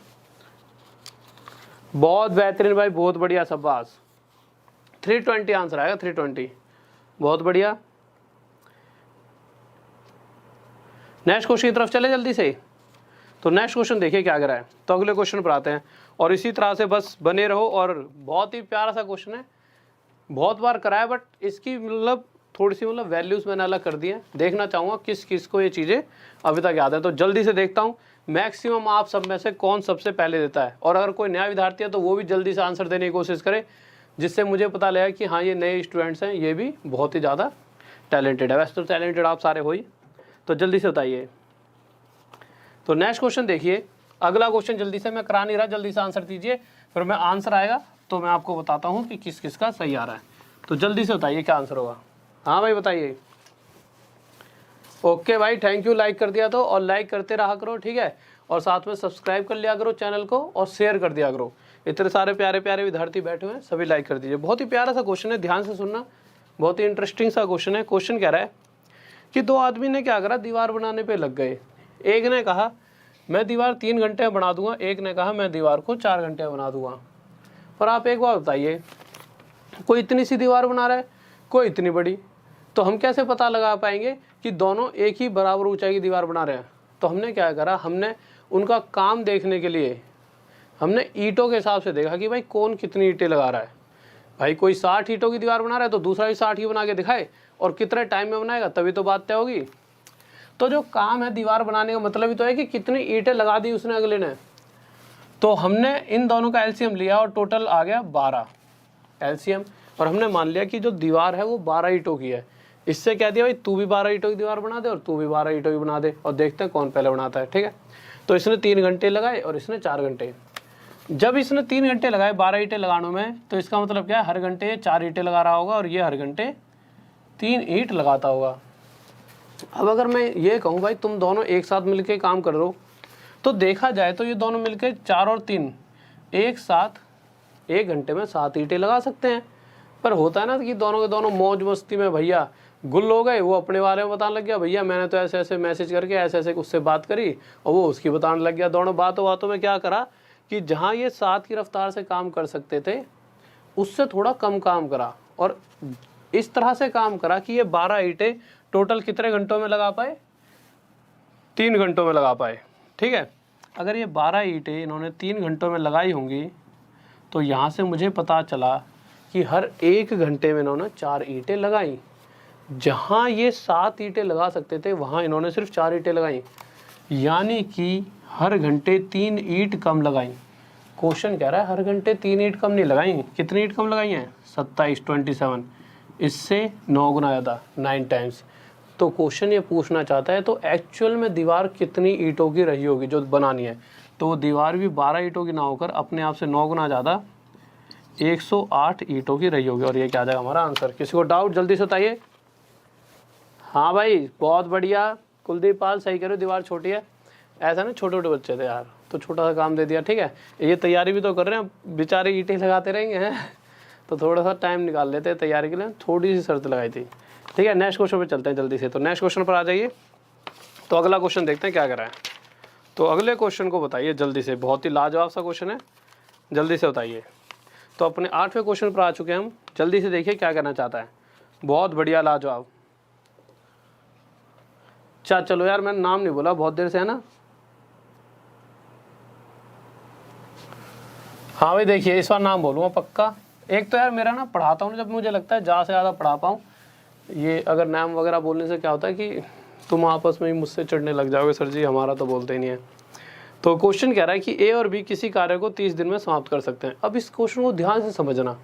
बहुत बेहतरीन भाई, बहुत बढ़िया, शाबाश। 320 आंसर आएगा, 320। बहुत बढ़िया। नेक्स्ट क्वेश्चन की तरफ चले जल्दी से। तो नेक्स्ट क्वेश्चन देखिए क्या कर रहा है। तो अगले क्वेश्चन पर आते हैं, और इसी तरह से बस बने रहो। और बहुत ही प्यारा सा क्वेश्चन है, बहुत बार कराया, बट इसकी मतलब थोड़ी सी मतलब वैल्यूज़ मैंने अलग कर दी है। देखना चाहूँगा किस किस को ये चीज़ें अभी तक याद है। तो जल्दी से देखता हूँ मैक्सिमम आप सब में से कौन सबसे पहले देता है, और अगर कोई नया विद्यार्थी है तो वो भी जल्दी से आंसर देने की कोशिश करे, जिससे मुझे पता लगा कि हाँ ये नए स्टूडेंट्स हैं, ये भी बहुत ही ज़्यादा टैलेंटेड है। वैसे तो टैलेंटेड आप सारे हो ही, तो जल्दी से बताइए। तो नेक्स्ट क्वेश्चन देखिए, अगला क्वेश्चन जल्दी से, मैं करा नहीं रहा, जल्दी से आंसर दीजिए, फिर मैं आंसर आएगा तो मैं आपको बताता हूँ कि किस किस का सही आ रहा है। तो जल्दी से बताइए क्या आंसर होगा। हाँ भाई बताइए। ओके भाई, थैंक यू, लाइक कर दिया तो, और लाइक करते रहा करो, ठीक है, और साथ में सब्सक्राइब कर लिया करो चैनल को, और शेयर कर दिया करो। इतने सारे प्यारे प्यारे विद्यार्थी बैठे हुए हैं, सभी लाइक कर दीजिए। बहुत ही प्यारा सा क्वेश्चन है, ध्यान से सुनना, बहुत ही इंटरेस्टिंग सा क्वेश्चन है। क्वेश्चन कह रहा है कि दो आदमी ने क्या करा, दीवार बनाने पे लग गए। एक ने कहा मैं दीवार 3 घंटे में बना दूंगा, एक ने कहा मैं दीवार को 4 घंटे में बना दूंगा। पर आप एक बार बताइए, कोई इतनी सी दीवार बना रहा है, कोई इतनी बड़ी, तो हम कैसे पता लगा पाएंगे कि दोनों एक ही बराबर ऊंचाई की दीवार बना रहे हैं? तो हमने क्या करा, हमने उनका काम देखने के लिए हमने ईंटों के हिसाब से देखा कि भाई कौन कितनी ईंटें लगा रहा है। भाई कोई 60 ईंटों की दीवार बना रहा है तो दूसरा भी 60 ही बना के दिखाए, और कितने टाइम में बनाएगा, तभी तो बात तय होगी। तो जो काम है दीवार बनाने का मतलब ही तो है कि कितनी ईंटें लगा दी उसने अगले ने। तो हमने इन दोनों का एलसीएम लिया और टोटल आ गया 12 एलसीएम, और हमने मान लिया कि जो दीवार है वो 12 ईंटों की है। इससे कह दिया भाई तू भी 12 ईंटों की दीवार बना दे और तू भी 12 ईंटों की बना दे, और देखते हैं कौन पहले बनाता है, ठीक है। तो इसने 3 घंटे लगाए और इसने 4 घंटे। जब इसने 3 घंटे लगाए 12 ईंटें लगाने में, तो इसका मतलब क्या है, हर घंटे 4 ईंटें लगा रहा होगा और ये हर घंटे 3 ईंट लगाता होगा। अब अगर मैं ये कहूँ भाई तुम दोनों एक साथ मिलके काम कर दो, तो देखा जाए तो ये दोनों मिलके 4 और 3 एक साथ 1 घंटे में 7 ईंटें लगा सकते हैं। पर होता है ना कि दोनों के दोनों मौज मस्ती में भैया गुल हो गए, वो अपने बारे में बताने लग गया, भैया मैंने तो ऐसे ऐसे मैसेज करके ऐसे ऐसे उससे बात करी, और वो उसकी बताने लग गया। दोनों बातों बातों में क्या करा कि जहाँ ये 7 की रफ्तार से काम कर सकते थे उससे थोड़ा कम काम करा, और इस तरह से काम करा कि ये 12 ईंटें टोटल कितने घंटों में लगा पाए, 3 घंटों में लगा पाए, ठीक है। अगर ये 12 ईंटें इन्होंने 3 घंटों में लगाई होंगी, तो यहाँ से मुझे पता चला कि हर 1 घंटे में इन्होंने 4 ईंटें लगाई। जहाँ ये 7 ईंटें लगा सकते थे वहाँ इन्होंने सिर्फ 4 ईंटें लगाई, यानी कि हर घंटे 3 ईंट कम लगाई। क्वेश्चन कह रहा है हर घंटे 3 ईंट कम नहीं लगाई, कितनी ईंट कम लगाई हैं, 27, 27, इससे 9 गुना ज़्यादा, 9 टाइम्स। तो क्वेश्चन ये पूछना चाहता है तो एक्चुअल में दीवार कितनी ईंटों की रही होगी जो बनानी है। तो वो दीवार भी 12 ईंटों की ना होकर अपने आप से 9 गुना ज़्यादा 108 ईंटों की रही होगी, और ये क्या आ जाएगा हमारा आंसर। किसी को डाउट जल्दी से बताइए। हाँ भाई बहुत बढ़िया, कुलदीप पाल सही कह रहे हो, दीवार छोटी है। ऐसा ना छोटे छोटे बच्चे थे यार, तो छोटा सा काम दे दिया, ठीक है। ये तैयारी भी तो कर रहे हैं, बेचारे ईंटें लगाते रहेंगे हैं, तो थोड़ा सा टाइम निकाल लेते हैं तैयारी के लिए, थोड़ी सी शर्त लगाई थी, ठीक है। नेक्स्ट क्वेश्चन पे चलते हैं जल्दी से। तो नेक्स्ट क्वेश्चन पर आ जाइए। तो अगला क्वेश्चन देखते हैं क्या कर रहा है। तो अगले क्वेश्चन को बताइए जल्दी से, बहुत ही लाजवाब सा क्वेश्चन है, जल्दी से बताइए। तो अपने 8वें क्वेश्चन पर आ चुके हैं हम, जल्दी से देखिए क्या करना चाहता है। बहुत बढ़िया, लाजवाब। चलो यार मैंने नाम नहीं बोला बहुत देर से, है ना। हाँ भाई देखिए, इस बार नाम बोलूँगा पक्का। एक तो यार मेरा ना पढ़ाता हूँ जब मुझे लगता है ज़्यादा से ज़्यादा पढ़ा पाऊँ, ये अगर नाम वगैरह बोलने से क्या होता है कि तुम आपस में ही मुझसे चिढ़ने लग जाओगे, सर जी हमारा तो बोलते ही नहीं है। तो क्वेश्चन कह रहा है कि ए और बी किसी कार्य को 30 दिन में समाप्त कर सकते हैं। अब इस क्वेश्चन को ध्यान से समझना।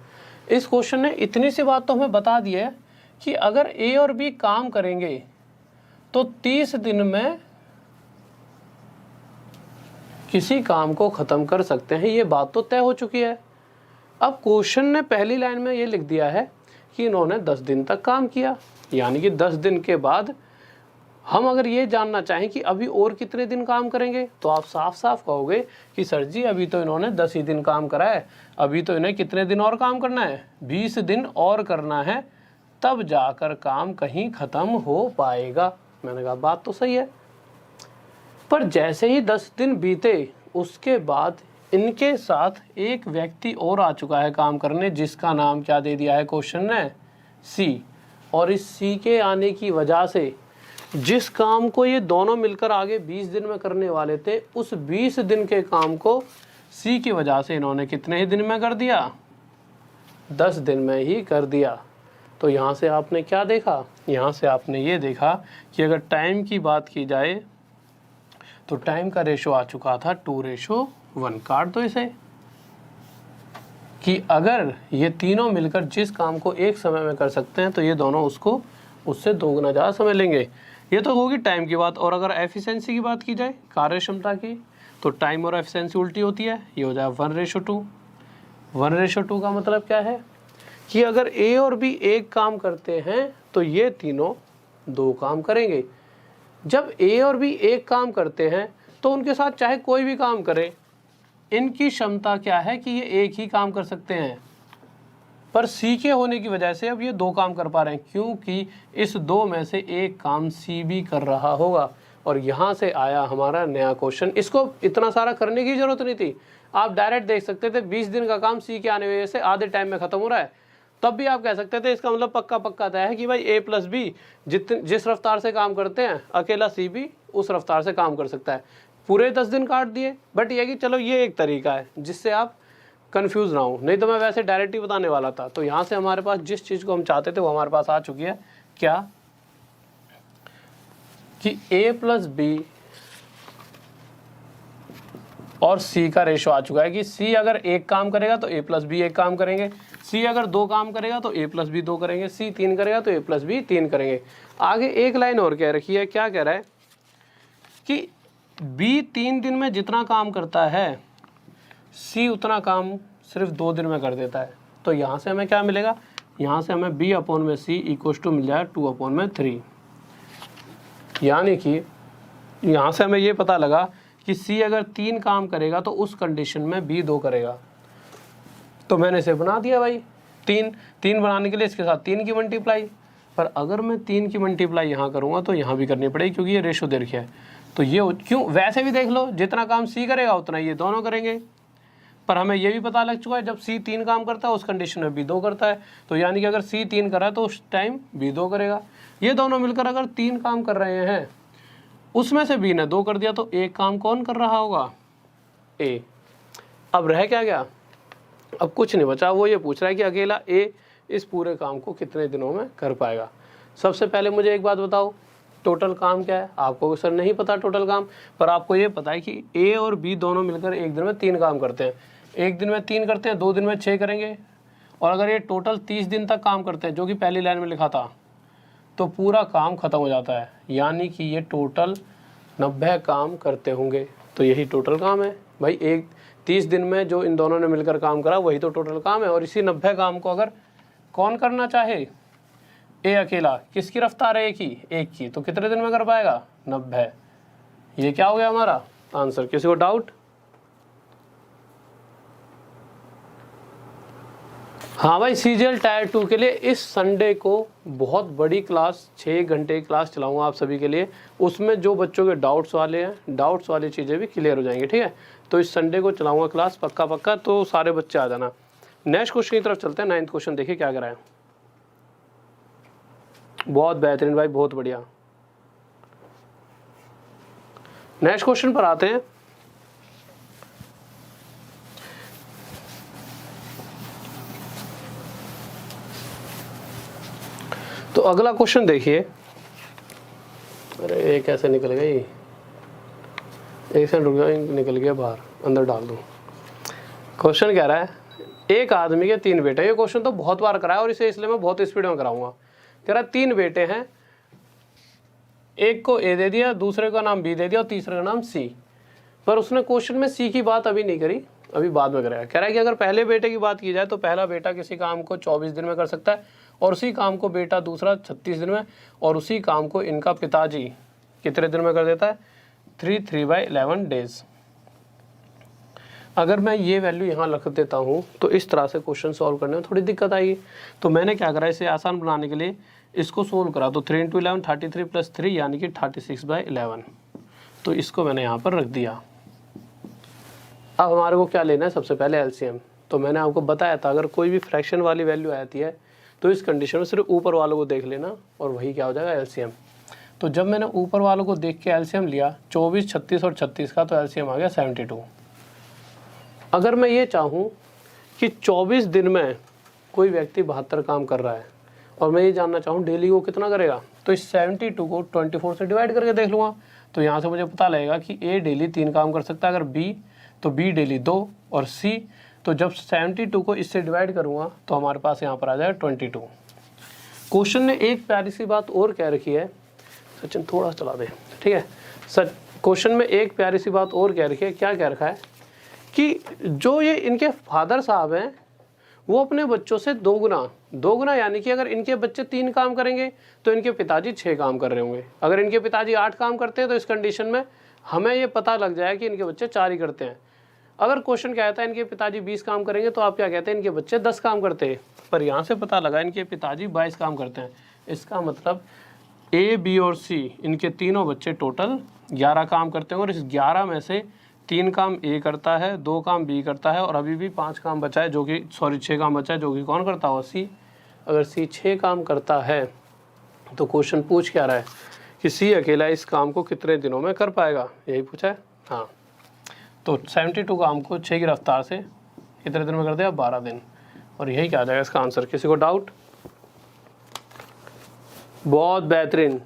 इस क्वेश्चन ने इतनी सी बात तो हमें बता दी है कि अगर ए और बी काम करेंगे तो 30 दिन में किसी काम को ख़त्म कर सकते हैं, ये बात तो तय हो चुकी है। अब क्वेश्चन ने पहली लाइन में ये लिख दिया है कि इन्होंने 10 दिन तक काम किया, यानी कि 10 दिन के बाद हम अगर ये जानना चाहें कि अभी और कितने दिन काम करेंगे, तो आप साफ साफ कहोगे कि सर जी अभी तो इन्होंने 10 ही दिन काम करा है, अभी तो इन्हें कितने दिन और काम करना है, 20 दिन और करना है, तब जाकर काम कहीं ख़त्म हो पाएगा। मैंने कहा बात तो सही है। पर जैसे ही 10 दिन बीते उसके बाद इनके साथ एक व्यक्ति और आ चुका है काम करने, जिसका नाम क्या दे दिया है क्वेश्चन ने, सी। और इस सी के आने की वजह से जिस काम को ये दोनों मिलकर आगे 20 दिन में करने वाले थे, उस 20 दिन के काम को सी की वजह से इन्होंने कितने ही दिन में कर दिया, 10 दिन में ही कर दिया। तो यहाँ से आपने क्या देखा, यहाँ से आपने ये देखा कि अगर टाइम की बात की जाए तो टाइम का रेशो आ चुका था 2:1। काट दो इसे कि अगर ये तीनों मिलकर जिस काम को एक समय में कर सकते हैं तो ये दोनों उसको उससे 2 गुना ज़्यादा समय लेंगे। ये तो होगी टाइम की बात। और अगर एफिशिएंसी की बात की जाए, कार्य क्षमता की, तो टाइम और एफिशिएंसी उल्टी होती है। ये हो जाए 1:2। 1:2 का मतलब क्या है कि अगर ए और बी एक काम करते हैं तो ये तीनों 2 काम करेंगे। जब ए और बी एक काम करते हैं तो उनके साथ चाहे कोई भी काम करे, इनकी क्षमता क्या है कि ये एक ही काम कर सकते हैं। पर सी के होने की वजह से अब ये 2 काम कर पा रहे हैं, क्योंकि इस 2 में से एक काम सी भी कर रहा होगा। और यहाँ से आया हमारा नया क्वेश्चन। इसको इतना सारा करने की जरूरत नहीं थी, आप डायरेक्ट देख सकते थे 20 दिन का काम सी के आने की वजह से आधे टाइम में खत्म हो रहा है। तब भी आप कह सकते थे इसका मतलब पक्का पक्का तय है कि भाई ए प्लस बी जिस रफ्तार से काम करते हैं अकेला सी भी उस रफ्तार से काम कर सकता है। पूरे 10 दिन काट दिए। बट ये कि चलो ये एक तरीका है जिससे आप कंफ्यूज ना हो, नहीं तो मैं वैसे डायरेक्ट ही बताने वाला था। तो यहाँ से हमारे पास जिस चीज़ को हम चाहते थे वो हमारे पास आ चुकी है। क्या कि ए प्लस बी और सी का रेशो आ चुका है कि सी अगर एक काम करेगा तो ए प्लस बी एक काम करेंगे, सी अगर 2 काम करेगा तो ए प्लस बी 2 करेंगे, सी 3 करेगा तो ए प्लस बी 3 करेंगे। आगे एक लाइन और कह रखी है, क्या कह रहा है कि बी 3 दिन में जितना काम करता है सी उतना काम सिर्फ 2 दिन में कर देता है। तो यहाँ से हमें क्या मिलेगा, यहाँ से हमें b अपॉन में सी इक्वल टू मिल जाए 2 अपॉन में 3। यानी कि यहाँ से हमें ये पता लगा कि सी अगर 3 काम करेगा तो उस कंडीशन में b 2 करेगा। तो मैंने इसे बना दिया भाई, 3 बनाने के लिए इसके साथ 3 की मल्टीप्लाई। पर अगर मैं 3 की मल्टीप्लाई यहाँ करूँगा तो यहाँ भी करनी पड़ेगी, क्योंकि ये रेशो दे रखा है। तो ये क्यों, वैसे भी देख लो जितना काम सी करेगा उतना ये दोनों करेंगे। पर हमें ये भी पता लग चुका है जब सी 3 काम करता है उस कंडीशन में बी 2 करता है। तो यानी कि अगर सी 3 कर रहा है तो उस टाइम बी 2 करेगा। ये दोनों मिलकर अगर 3 काम कर रहे हैं, उसमें से बी ने 2 कर दिया, तो एक काम कौन कर रहा होगा, ए। अब रह क्या गया, अब कुछ नहीं बचा। वो ये पूछ रहा है कि अकेला ए इस पूरे काम को कितने दिनों में कर पाएगा। सबसे पहले मुझे एक बात बताओ, टोटल काम क्या है। आपको सर नहीं पता टोटल काम, पर आपको ये पता है कि ए और बी दोनों मिलकर एक दिन में 3 काम करते हैं। एक दिन में 3 करते हैं, 2 दिन में 6 करेंगे। और अगर ये टोटल 30 दिन तक काम करते हैं, जो कि पहली लाइन में लिखा था, तो पूरा काम खत्म हो जाता है। यानी कि ये टोटल 90 काम करते होंगे। तो यही टोटल काम है भाई। 30 दिन में जो इन दोनों ने मिलकर काम करा वही तो टोटल काम है। और इसी 90 काम को अगर कौन करना चाहे, ए अकेला, किसकी रफ्तार है, एक की, तो कितने दिन में कर पाएगा, 90। ये क्या हो गया हमारा आंसर। किसी को डाउट? हाँ भाई, सीजीएल टायर 2 के लिए इस संडे को बहुत बड़ी क्लास, 6 घंटे की क्लास चलाऊंगा आप सभी के लिए। उसमें जो बच्चों के डाउट्स वाले हैं, डाउट्स वाली चीज़ें भी क्लियर हो जाएंगी, ठीक है। तो इस संडे को चलाऊंगा क्लास पक्का, तो सारे बच्चे आ जाना। नेक्स्ट क्वेश्चन की तरफ चलते हैं। 9th क्वेश्चन देखिए क्या कराए। बहुत बेहतरीन भाई, बहुत बढ़िया। नेक्स्ट क्वेश्चन पर आते हैं। तो अगला क्वेश्चन देखिए। अरे ये कैसे निकल गई, एक सेकंड रुक जाओ, निकल गया बाहर, अंदर डाल दूं। क्वेश्चन कह रहा है एक आदमी के 3 बेटे। ये क्वेश्चन तो बहुत बार कराया और इसे इसलिए मैं बहुत स्पीड में कराऊंगा। कह रहा है 3 बेटे हैं, एक को ए दे दिया, दूसरे का नाम बी दे दिया और तीसरे का नाम सी। पर उसने क्वेश्चन में सी की बात अभी नहीं करी, अभी बाद में करेगा। कह रहा है कि अगर पहले बेटे की बात की जाए तो पहला बेटा किसी काम को 24 दिन में कर सकता है, और उसी काम को बेटा दूसरा 36 दिन में, और उसी काम को इनका पिताजी कितने दिन में कर देता है, 3/11 डेज। अगर मैं ये वैल्यू यहाँ रख देता हूँ तो इस तरह से क्वेश्चन सॉल्व करने में थोड़ी दिक्कत आएगी। तो मैंने क्या करा, इसे आसान बनाने के लिए इसको सोल्व करा। तो 3 × 11 33 + 3 यानी कि 36/11। तो इसको मैंने यहाँ पर रख दिया। अब हमारे को क्या लेना है, सबसे पहले एलसीएम। तो मैंने आपको बताया था अगर कोई भी फ्रैक्शन वाली वैल्यू आती है तो इस कंडीशन में सिर्फ ऊपर वालों को देख लेना और वही क्या हो जाएगा, एलसीएम। तो जब मैंने ऊपर वालों को देख के एलसीएम लिया 24, 36 और 36 का, तो एलसीएम आ गया 72। अगर मैं ये चाहूँ कि 24 दिन में कोई व्यक्ति 72 काम कर रहा है और मैं ये जानना चाहूँ डेली वो कितना करेगा, तो इस 72 को 24 से डिवाइड करके देख लूँगा। तो यहाँ से मुझे पता लगेगा कि ए डेली 3 काम कर सकता है, अगर बी तो बी डेली 2 और सी, तो जब 72 को इससे डिवाइड करूँगा तो हमारे पास यहाँ पर आ जाएगा 22। क्वेश्चन ने एक प्यारी सी बात और कह रखी है, सचिन थोड़ा चला दे, ठीक है सर। क्वेश्चन में एक प्यारी सी बात और कह रखी है, क्या कह रखा है कि जो ये इनके फादर साहब हैं वो अपने बच्चों से 2 गुना, यानी कि अगर इनके बच्चे 3 काम करेंगे तो इनके पिताजी 6 काम कर रहे होंगे। अगर इनके पिताजी 8 काम करते हैं तो इस कंडीशन में हमें ये पता लग जाए कि इनके बच्चे 4 ही करते हैं। अगर क्वेश्चन कहता है इनके पिताजी 20 काम करेंगे तो आप क्या कहते हैं, इनके बच्चे 10 काम करते हैं। पर यहाँ से पता लगा इनके पिताजी 22 काम करते हैं। इसका मतलब ए, बी और सी इनके तीनों बच्चे टोटल 11 काम करते हैं और इस 11 में से 3 काम ए करता है, 2 काम बी करता है और अभी भी 5 काम बचा है, जो कि 6 काम बचा है, जो कि कौन करता हो, सी। अगर सी 6 काम करता है तो क्वेश्चन पूछ क्या रहा है कि सी अकेला इस काम को कितने दिनों में कर पाएगा, यही पूछा है। हाँ, तो 72 काम को 6 की रफ्तार से कितने दिन में कर दिया, 12 दिन, और यही क्या आ जाएगा इसका आंसर। किसी को डाउट? बहुत बेहतरीन।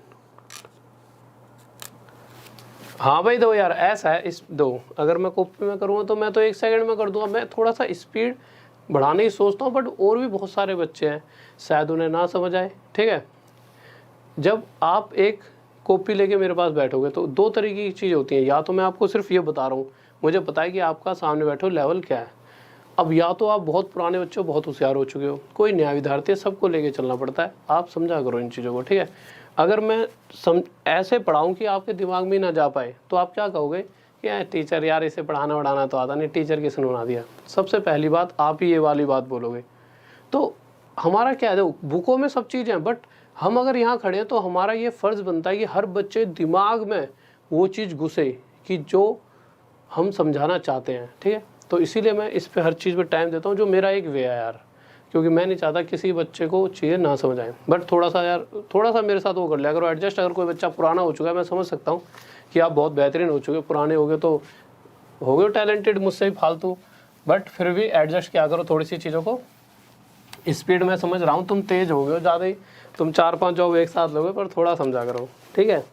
हाँ भाई दो यार, ऐसा है इस दो, अगर मैं कॉपी में करूँगा तो मैं तो 1 सेकंड में कर दूंगा। मैं थोड़ा सा स्पीड बढ़ाने की सोचता हूँ, बट और भी बहुत सारे बच्चे हैं शायद उन्हें ना समझ आए, ठीक है। जब आप एक कॉपी लेके मेरे पास बैठोगे तो 2 तरीके की चीज़ होती है, या तो मैं आपको सिर्फ ये बता रहा हूँ, मुझे पता है कि आपका सामने बैठो लेवल क्या है। अब या तो आप बहुत पुराने बच्चे हो, बहुत होशियार हो चुके हो, कोई नया विद्यार्थी है, सबको लेके चलना पड़ता है। आप समझा करो इन चीज़ों को, ठीक है। अगर मैं ऐसे पढ़ाऊँ कि आपके दिमाग में ना जा पाए तो आप क्या कहोगे कि यार टीचर, यार इसे पढ़ाना वढ़ाना तो आता नहीं, टीचर किसने बना दिया। सबसे पहली बात आप ही ये वाली बात बोलोगे। तो हमारा क्या है, बुकों में सब चीज़ें हैं, बट हम अगर यहाँ खड़े हैं तो हमारा ये फ़र्ज़ बनता है कि हर बच्चे दिमाग में वो चीज़ घुसे कि जो हम समझाना चाहते हैं, ठीक है। तो इसीलिए मैं इस पे हर चीज़ पे टाइम देता हूँ, जो मेरा एक वे है यार, क्योंकि मैं नहीं चाहता किसी बच्चे को चीज़ें ना समझ आए। बट थोड़ा सा मेरे साथ वो कर लिया करो एडजस्ट। अगर कोई बच्चा पुराना हो चुका है, मैं समझ सकता हूँ कि आप बहुत बेहतरीन हो चुके, पुराने हो गए तो हो गए टैलेंटेड मुझसे ही फालतू, बट फिर भी एडजस्ट क्या करो थोड़ी सी चीज़ों को। स्पीड में समझ रहा हूँ, तुम तेज़ हो गए हो ज़्यादा ही, तुम 4-5 जॉब एक साथ लोगे, पर थोड़ा समझा करो, ठीक है।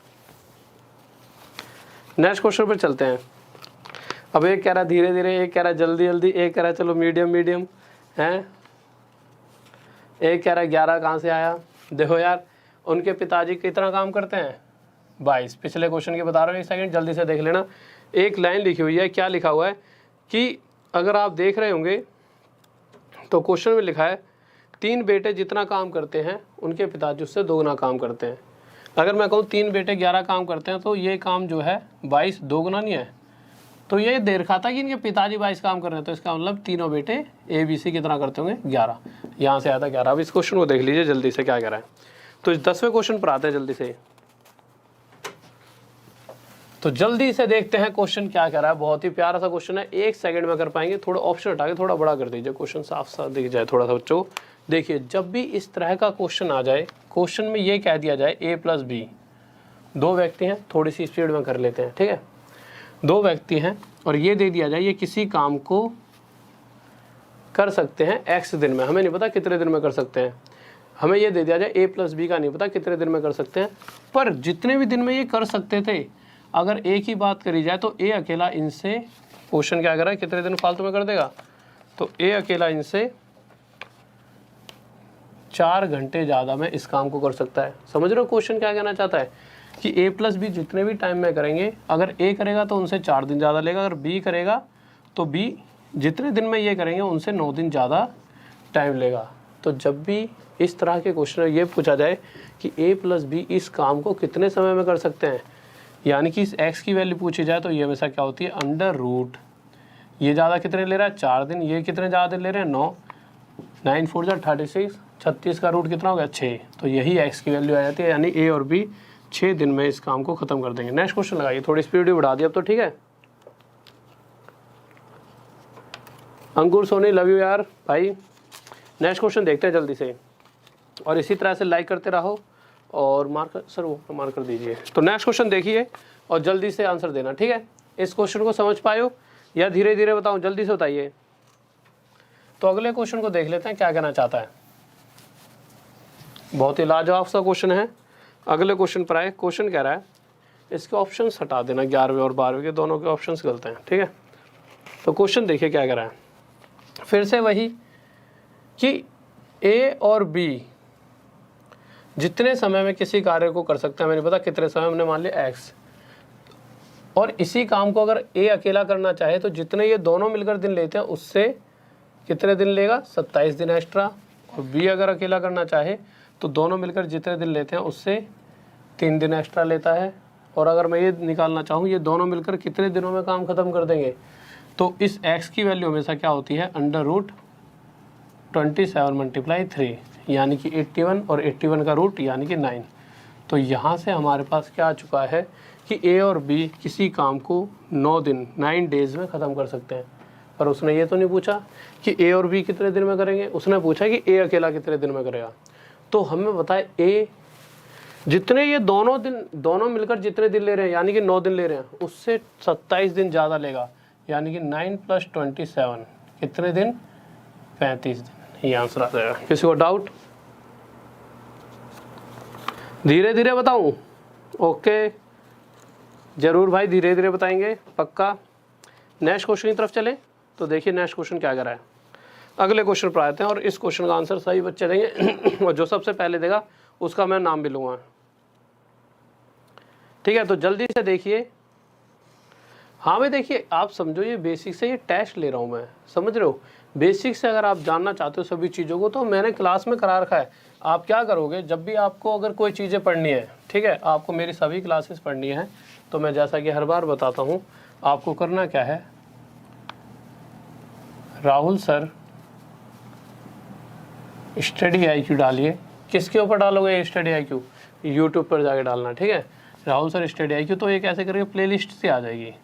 नेक्स्ट क्वेश्चन पर चलते हैं। अब एक कह रहा धीरे धीरे, एक कह रहा जल्दी जल्दी, एक कह रहा चलो मीडियम मीडियम हैं, एक कह रहा 11 कहाँ से आया। देखो यार, उनके पिताजी कितना काम करते हैं, 22। पिछले क्वेश्चन की बता रहा हूँ, 1 सेकंड जल्दी से देख लेना। एक लाइन लिखी हुई है, क्या लिखा हुआ है कि अगर आप देख रहे होंगे तो क्वेश्चन में लिखा है 3 बेटे जितना काम करते हैं उनके पिताजी उससे 2 गुना काम करते हैं। अगर मैं कहूँ 3 बेटे 11 काम करते हैं तो ये काम जो है 22 2 गुना नहीं है, तो ये दे रखा था कि इनके पिताजी 22 काम कर रहे हैं, तो इसका मतलब तीनों बेटे ए बी सी कितना करते होंगे, 11। यहाँ से आया था 11। अब इस क्वेश्चन को देख लीजिए जल्दी से क्या कह रहा है। तो इस 10वें क्वेश्चन पर आते हैं जल्दी से। तो जल्दी से देखते हैं क्वेश्चन क्या कह रहा है। बहुत ही प्यारा सा क्वेश्चन है, 1 सेकंड में कर पाएंगे। थोड़ा ऑप्शन हटा के थोड़ा बड़ा कर दीजिए, क्वेश्चन साफ साफ दिख जाए थोड़ा सा बच्चों को। देखिए, जब भी इस तरह का क्वेश्चन आ जाए, क्वेश्चन में ये कह दिया जाए ए प्लस बी, 2 व्यक्ति हैं, थोड़ी सी स्पीड में कर लेते हैं, ठीक है। 2 व्यक्ति हैं और ये दे दिया जाए ये किसी काम को कर सकते हैं x दिन में, हमें नहीं पता कितने दिन में कर सकते हैं। हमें ये दे दिया जाए a प्लस बी का नहीं पता कितने दिन में कर सकते हैं, पर जितने भी दिन में ये कर सकते थे, अगर a की बात करी जाए तो a अकेला इनसे, क्वेश्चन क्या कर रहा है, कितने दिन फालतू में कर देगा, तो a अकेला इनसे 4 घंटे ज़्यादा में इस काम को कर सकता है। समझ रहे हो क्वेश्चन क्या कहना चाहता है कि a प्लस बी जितने भी टाइम में करेंगे, अगर a करेगा तो उनसे 4 दिन ज़्यादा लेगा, अगर b करेगा तो b जितने दिन में ये करेंगे उनसे 9 दिन ज़्यादा टाइम लेगा। तो जब भी इस तरह के क्वेश्चन ये पूछा जाए कि a प्लस बी इस काम को कितने समय में कर सकते हैं, यानी कि इस x की वैल्यू पूछी जाए, तो ये हमेशा क्या होती है, अंडर रूट, ये ज़्यादा कितने ले रहा है 4 दिन, ये कितने ज़्यादा दिन ले रहे हैं 9, 9 4 जा 36, 36 का रूट कितना हो गया 6, तो यही x की वैल्यू आ जाती है, यानी a और b 6 दिन में इस काम को खत्म कर देंगे। नेक्स्ट क्वेश्चन लगाइए, थोड़ी स्पीड भी बढ़ा दी अब तो, ठीक है। अंकुर सोनी लव यू यार भाई। नेक्स्ट क्वेश्चन देखते हैं जल्दी से, और इसी तरह से लाइक करते रहो और मार्कर, सर वो मार्क कर दीजिए। तो नेक्स्ट क्वेश्चन देखिए और जल्दी से आंसर देना, ठीक है। इस क्वेश्चन को समझ पाए हो या धीरे धीरे बताऊं, जल्दी से बताइए। तो अगले क्वेश्चन को देख लेते हैं क्या कहना चाहता है। बहुत ही लाजवाब सा क्वेश्चन है। अगले क्वेश्चन पर आए। क्वेश्चन कह रहा है इसके ऑप्शंस हटा देना, 11वें और 12वें के दोनों के ऑप्शंस गलत हैं, ठीक है। तो क्वेश्चन देखिए क्या कह रहा है। फिर से वही कि ए और बी जितने समय में किसी कार्य को कर सकते हैं, मैंने पता कितने समय, हमने मान लिया x, और इसी काम को अगर ए अकेला करना चाहे तो जितने ये दोनों मिलकर दिन लेते हैं उससे कितने दिन लेगा, 27 दिन एक्स्ट्रा। और बी अगर अकेला करना चाहे तो दोनों मिलकर जितने दिन लेते हैं उससे 3 दिन एक्स्ट्रा लेता है। और अगर मैं ये निकालना चाहूँ ये दोनों मिलकर कितने दिनों में काम ख़त्म कर देंगे, तो इस x की वैल्यू हमेशा क्या होती है, √27 × 3 यानी कि 81, और 81 का रूट यानी कि 9। तो यहाँ से हमारे पास क्या आ चुका है कि ए और बी किसी काम को 9 दिन 9 डेज़ में ख़त्म कर सकते हैं। पर उसने ये तो नहीं पूछा कि ए और बी कितने दिन में करेंगे, उसने पूछा कि ए अकेला कितने दिन में करेगा। तो हमें बताए ए जितने ये दोनों मिलकर जितने दिन ले रहे हैं यानी कि 9 दिन ले रहे हैं उससे 27 दिन ज़्यादा लेगा, यानी कि 9 + 27 कितने दिन, 35 दिन। ये आंसर आ जाएगा। किसी को डाउट? धीरे धीरे बताऊं? ओके, जरूर भाई, धीरे धीरे बताएंगे, पक्का। नेक्स्ट क्वेश्चन की तरफ चलें। तो देखिए नेक्स्ट क्वेश्चन क्या कर रहा है। अगले क्वेश्चन पर आते हैं और इस क्वेश्चन का आंसर सही बच्चे देंगे और जो सबसे पहले देगा उसका मैं नाम भी लूँगा, ठीक है। तो जल्दी से देखिए। हाँ भाई देखिए, आप समझो ये बेसिक से ये टेस्ट ले रहा हूँ मैं, समझ रहे हो। बेसिक से अगर आप जानना चाहते हो सभी चीज़ों को तो मैंने क्लास में करा रखा है। आप क्या करोगे, जब भी आपको अगर कोई चीज़ें पढ़नी है, ठीक है, आपको मेरी सभी क्लासेस पढ़नी है, तो मैं जैसा कि हर बार बताता हूँ आपको करना क्या है, राहुल सर स्टडी IQ डालिए। किसके ऊपर डालोगे स्टडी IQ? यूट्यूब पर जाके डालना, ठीक है। राहुल सर स्टडी IQ, तो ये कैसे करेंगे, प्लेलिस्ट से आ जाएगी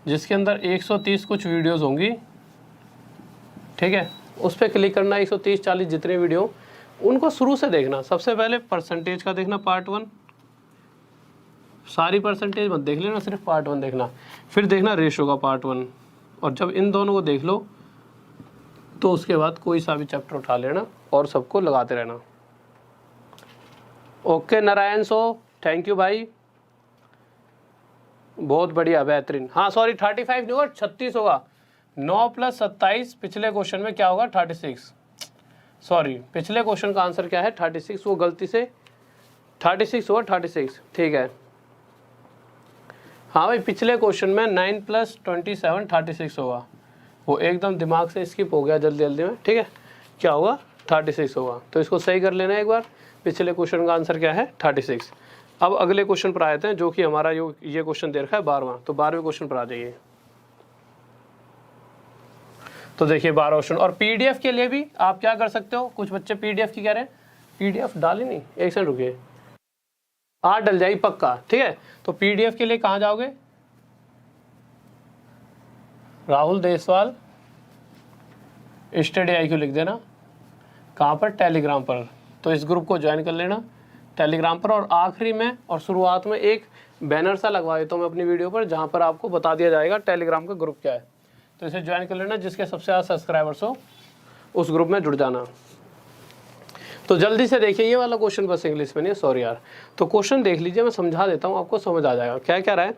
जिसके अंदर 130 कुछ वीडियोस होंगी, ठीक है। उस पर क्लिक करना, 130-40 जितने वीडियो उनको शुरू से देखना। सबसे पहले परसेंटेज का देखना, पार्ट 1, सारी परसेंटेज मत देख लेना, सिर्फ पार्ट 1 देखना। फिर देखना रेशो का पार्ट 1, और जब इन दोनों को देख लो तो उसके बाद कोई सा भी चैप्टर उठा लेना और सबको लगाते रहना। Okay Narayan so, thank you भाई, बहुत बढ़िया, बेहतरीन। हाँ सॉरी, 35 नहीं होगा, 36 होगा। 9 + 27 पिछले क्वेश्चन में क्या होगा, 36। सॉरी, पिछले क्वेश्चन का आंसर क्या है, 36। वो गलती से 36 होगा, 36, ठीक है। हाँ भाई, पिछले क्वेश्चन में 9 + 27 36 होगा। वो एकदम दिमाग से स्किप हो गया जल्दी जल्दी में, ठीक है। क्या होगा, 36 होगा। तो इसको सही कर लेना एक बार। पिछले क्वेश्चन का आंसर क्या है, 36। अब अगले क्वेश्चन पर आते हैं, जो कि हमारा ये क्वेश्चन दे रखा है 12वां। तो 12वें क्वेश्चन पर आ जाइए। तो देखिए 12 क्वेश्चन। और PDF के लिए भी आप क्या कर सकते हो, कुछ बच्चे PDF की कह रहे हैं, PDF डाली नहीं, एक सेकंड रुकिए, आज डल जाएगी पक्का, ठीक है। तो PDF के लिए कहाँ जाओगे, राहुल देसवाल स्टडी IQ लिख देना। कहाँ पर, टेलीग्राम पर। तो इस ग्रुप को ज्वाइन कर लेना टेलीग्राम पर। और आखिरी में और शुरुआत में एक बैनर सा लगवा देता हूँ मैं अपनी वीडियो पर, जहाँ पर आपको बता दिया जाएगा टेलीग्राम का ग्रुप क्या है। तो इसे ज्वाइन कर लेना, जिसके सबसे ज़्यादा सब्सक्राइबर्स हो उस ग्रुप में जुड़ जाना। तो जल्दी से देखिए, ये वाला क्वेश्चन बस इंग्लिश में नहीं है, सॉरी यार। तो क्वेश्चन देख लीजिए, मैं समझा देता हूँ, आपको समझ आ जाएगा। क्या कह रहा है,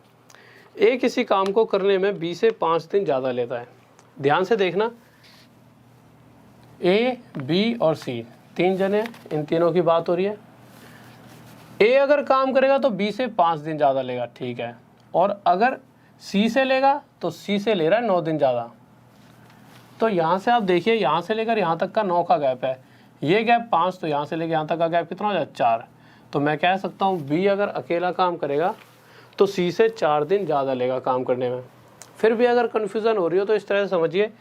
ए किसी काम को करने में 20 से 5 दिन ज़्यादा लेता है। ध्यान से देखना, ए, बी और सी 3 जने, इन तीनों की बात हो रही है। ए अगर काम करेगा तो 20 से 5 दिन ज़्यादा लेगा, ठीक है। और अगर सी से लेगा तो सी से ले रहा है 9 दिन ज़्यादा। तो यहाँ से आप देखिए, यहाँ से लेकर यहाँ तक का 9 का गैप है, ये गैप 5, तो यहाँ से लेकर यहाँ तक का गैप कितना हो जाए, 4। तो मैं कह सकता हूँ बी अगर अकेला काम करेगा तो सी से 4 दिन ज़्यादा लेगा काम करने में। फिर भी अगर कन्फ्यूज़न हो रही हो तो इस तरह से समझिए,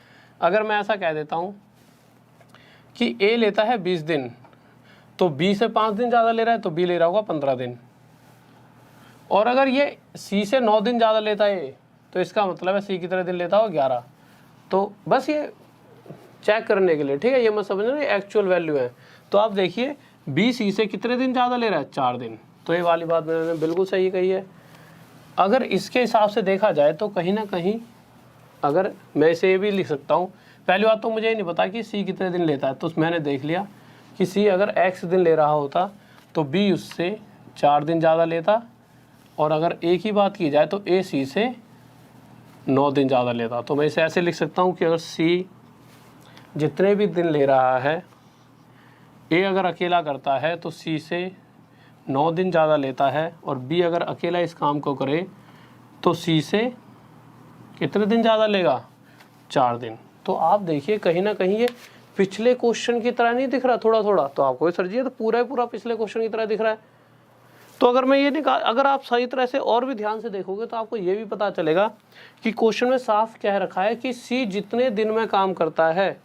अगर मैं ऐसा कह देता हूँ कि ए लेता है 20 दिन, तो बी से 5 दिन ज़्यादा ले रहा है, तो बी ले रहा होगा 15 दिन। और अगर ये सी से 9 दिन ज़्यादा लेता है, तो इसका मतलब है सी कितने दिन लेता होगा, 11। तो बस ये चेक करने के लिए, ठीक है, ये मत समझना एक्चुअल वैल्यू है। तो आप देखिए बी सी से कितने दिन ज़्यादा ले रहा है, 4 दिन। तो ये वाली बात मैंने बिल्कुल सही कही है। अगर इसके हिसाब से देखा जाए तो कहीं ना कहीं, अगर मैं इसे ये भी लिख सकता हूँ पहली बात तो मुझे ही नहीं पता कि सी कितने दिन लेता है, तो मैंने देख लिया कि सी अगर एक्स दिन ले रहा होता तो बी उससे 4 दिन ज़्यादा लेता, और अगर ए की बात की जाए तो ए सी से 9 दिन ज़्यादा लेता। तो मैं इसे ऐसे लिख सकता हूँ कि अगर सी जितने भी दिन ले रहा है, ए अगर अकेला करता है तो सी से 9 दिन ज़्यादा लेता है, और बी अगर अकेला इस काम को करे तो सी से कितने दिन ज़्यादा लेगा, 4 दिन। तो आप देखिए कहीं ना कहीं ये पिछले क्वेश्चन की तरह नहीं दिख रहा थोड़ा थोड़ा, तो आपको सर जी तो पूरा ही पूरा पिछले क्वेश्चन की तरह दिख रहा है। तो अगर मैं ये नहीं कहा, अगर आप सही तरह से और भी ध्यान से देखोगे तो आपको ये भी पता चलेगा कि क्वेश्चन में साफ कह रखा है कि सी जितने दिन में काम करता है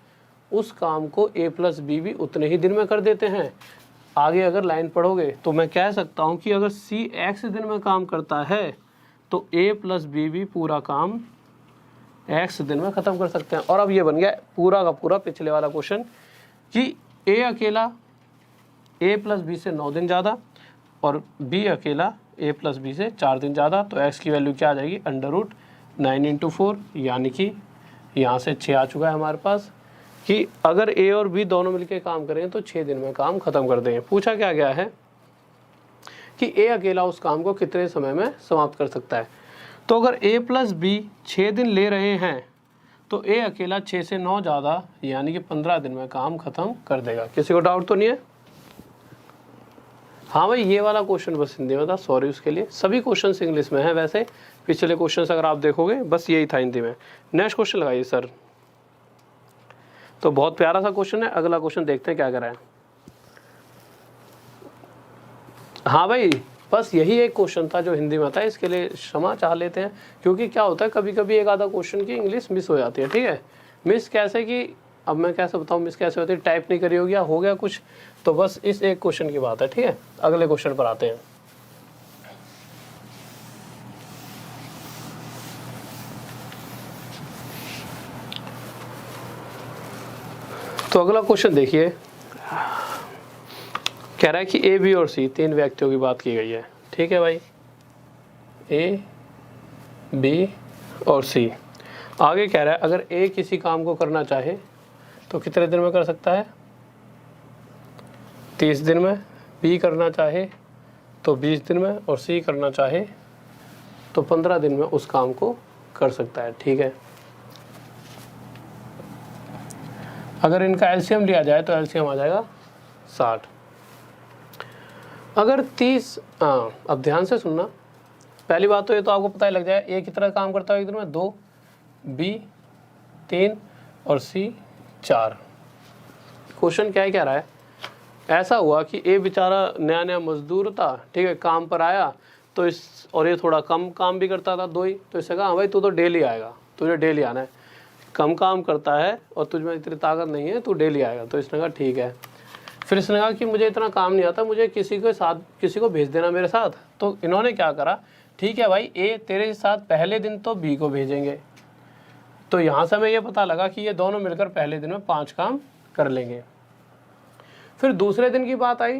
उस काम को ए प्लस बी भी उतने ही दिन में कर देते हैं। आगे अगर लाइन पढ़ोगे तो मैं कह सकता हूँ कि अगर सी एक्स दिन में काम करता है तो ए प्लस बी भी पूरा काम एक्स दिन में ख़त्म कर सकते हैं। और अब ये बन गया पूरा का पूरा पिछले वाला क्वेश्चन कि ए अकेला ए प्लस बी से 9 दिन ज़्यादा और बी अकेला ए प्लस बी से 4 दिन ज़्यादा। तो एक्स की वैल्यू क्या आ जाएगी, √9 × 4, यानी कि यहाँ से 6 आ चुका है हमारे पास कि अगर ए और बी दोनों मिलकर काम करें तो 6 दिन में काम ख़त्म कर देंगे। पूछा क्या गया है कि ए अकेला उस काम को कितने समय में समाप्त कर सकता है। तो अगर ए प्लस बी 6 दिन ले रहे हैं तो ए अकेला 6 से 9 ज़्यादा यानी कि 15 दिन में काम ख़त्म कर देगा। किसी को डाउट तो नहीं है? हाँ भाई, ये वाला क्वेश्चन बस हिंदी में था, सॉरी उसके लिए। सभी क्वेश्चन इंग्लिश में है वैसे, पिछले क्वेश्चन अगर आप देखोगे बस यही था हिंदी में। नेक्स्ट क्वेश्चन लगाइए सर। तो बहुत प्यारा सा क्वेश्चन है, अगला क्वेश्चन देखते हैं क्या करा है। हाँ भाई, बस यही एक क्वेश्चन था जो हिंदी में था, इसके लिए क्षमा चाह लेते हैं, क्योंकि क्या होता है कभी कभी एक आधा क्वेश्चन की इंग्लिश मिस हो जाती है। ठीक है, मिस कैसे कि अब मैं कैसे बताऊँ मिस कैसे होती है, टाइप नहीं करी होगी या हो गया कुछ, तो बस इस एक क्वेश्चन की बात है। ठीक है, अगले क्वेश्चन पर आते हैं। तो अगला क्वेश्चन देखिए, कह रहा है कि ए बी और सी 3 व्यक्तियों की बात की गई है। ठीक है भाई, ए बी और सी। आगे कह रहा है अगर ए किसी काम को करना चाहे तो कितने दिन में कर सकता है, 30 दिन में। बी करना चाहे तो 20 दिन में, और सी करना चाहे तो 15 दिन में उस काम को कर सकता है। ठीक है, अगर इनका एलसीएम लिया जाए तो एलसीएम आ जाएगा 60। अगर 30, अब ध्यान से सुनना, पहली बात तो ये तो आपको पता ही लग जाए ए कितना काम करता है एक दिन में, 2, बी 3 और सी 4। क्वेश्चन क्या है, कह रहा है ऐसा हुआ कि ए बेचारा नया नया मजदूर था, ठीक है, काम पर आया तो और ये थोड़ा कम काम भी करता था, 2 ही। तो इससे कहा हाँ भाई तू तो डेली आएगा, तुझे डेली आना है, कम काम करता है और तुझ में इतनी ताकत नहीं है, तू डेली आएगा। तो इसने कहा ठीक है। फिर इसने कहा कि मुझे इतना काम नहीं आता, मुझे किसी को भेज देना मेरे साथ। तो इन्होंने क्या करा, ठीक है भाई ए तेरे साथ पहले दिन तो बी को भेजेंगे। तो यहाँ से हमें ये पता लगा कि ये दोनों मिलकर पहले दिन में 5 काम कर लेंगे। फिर दूसरे दिन की बात आई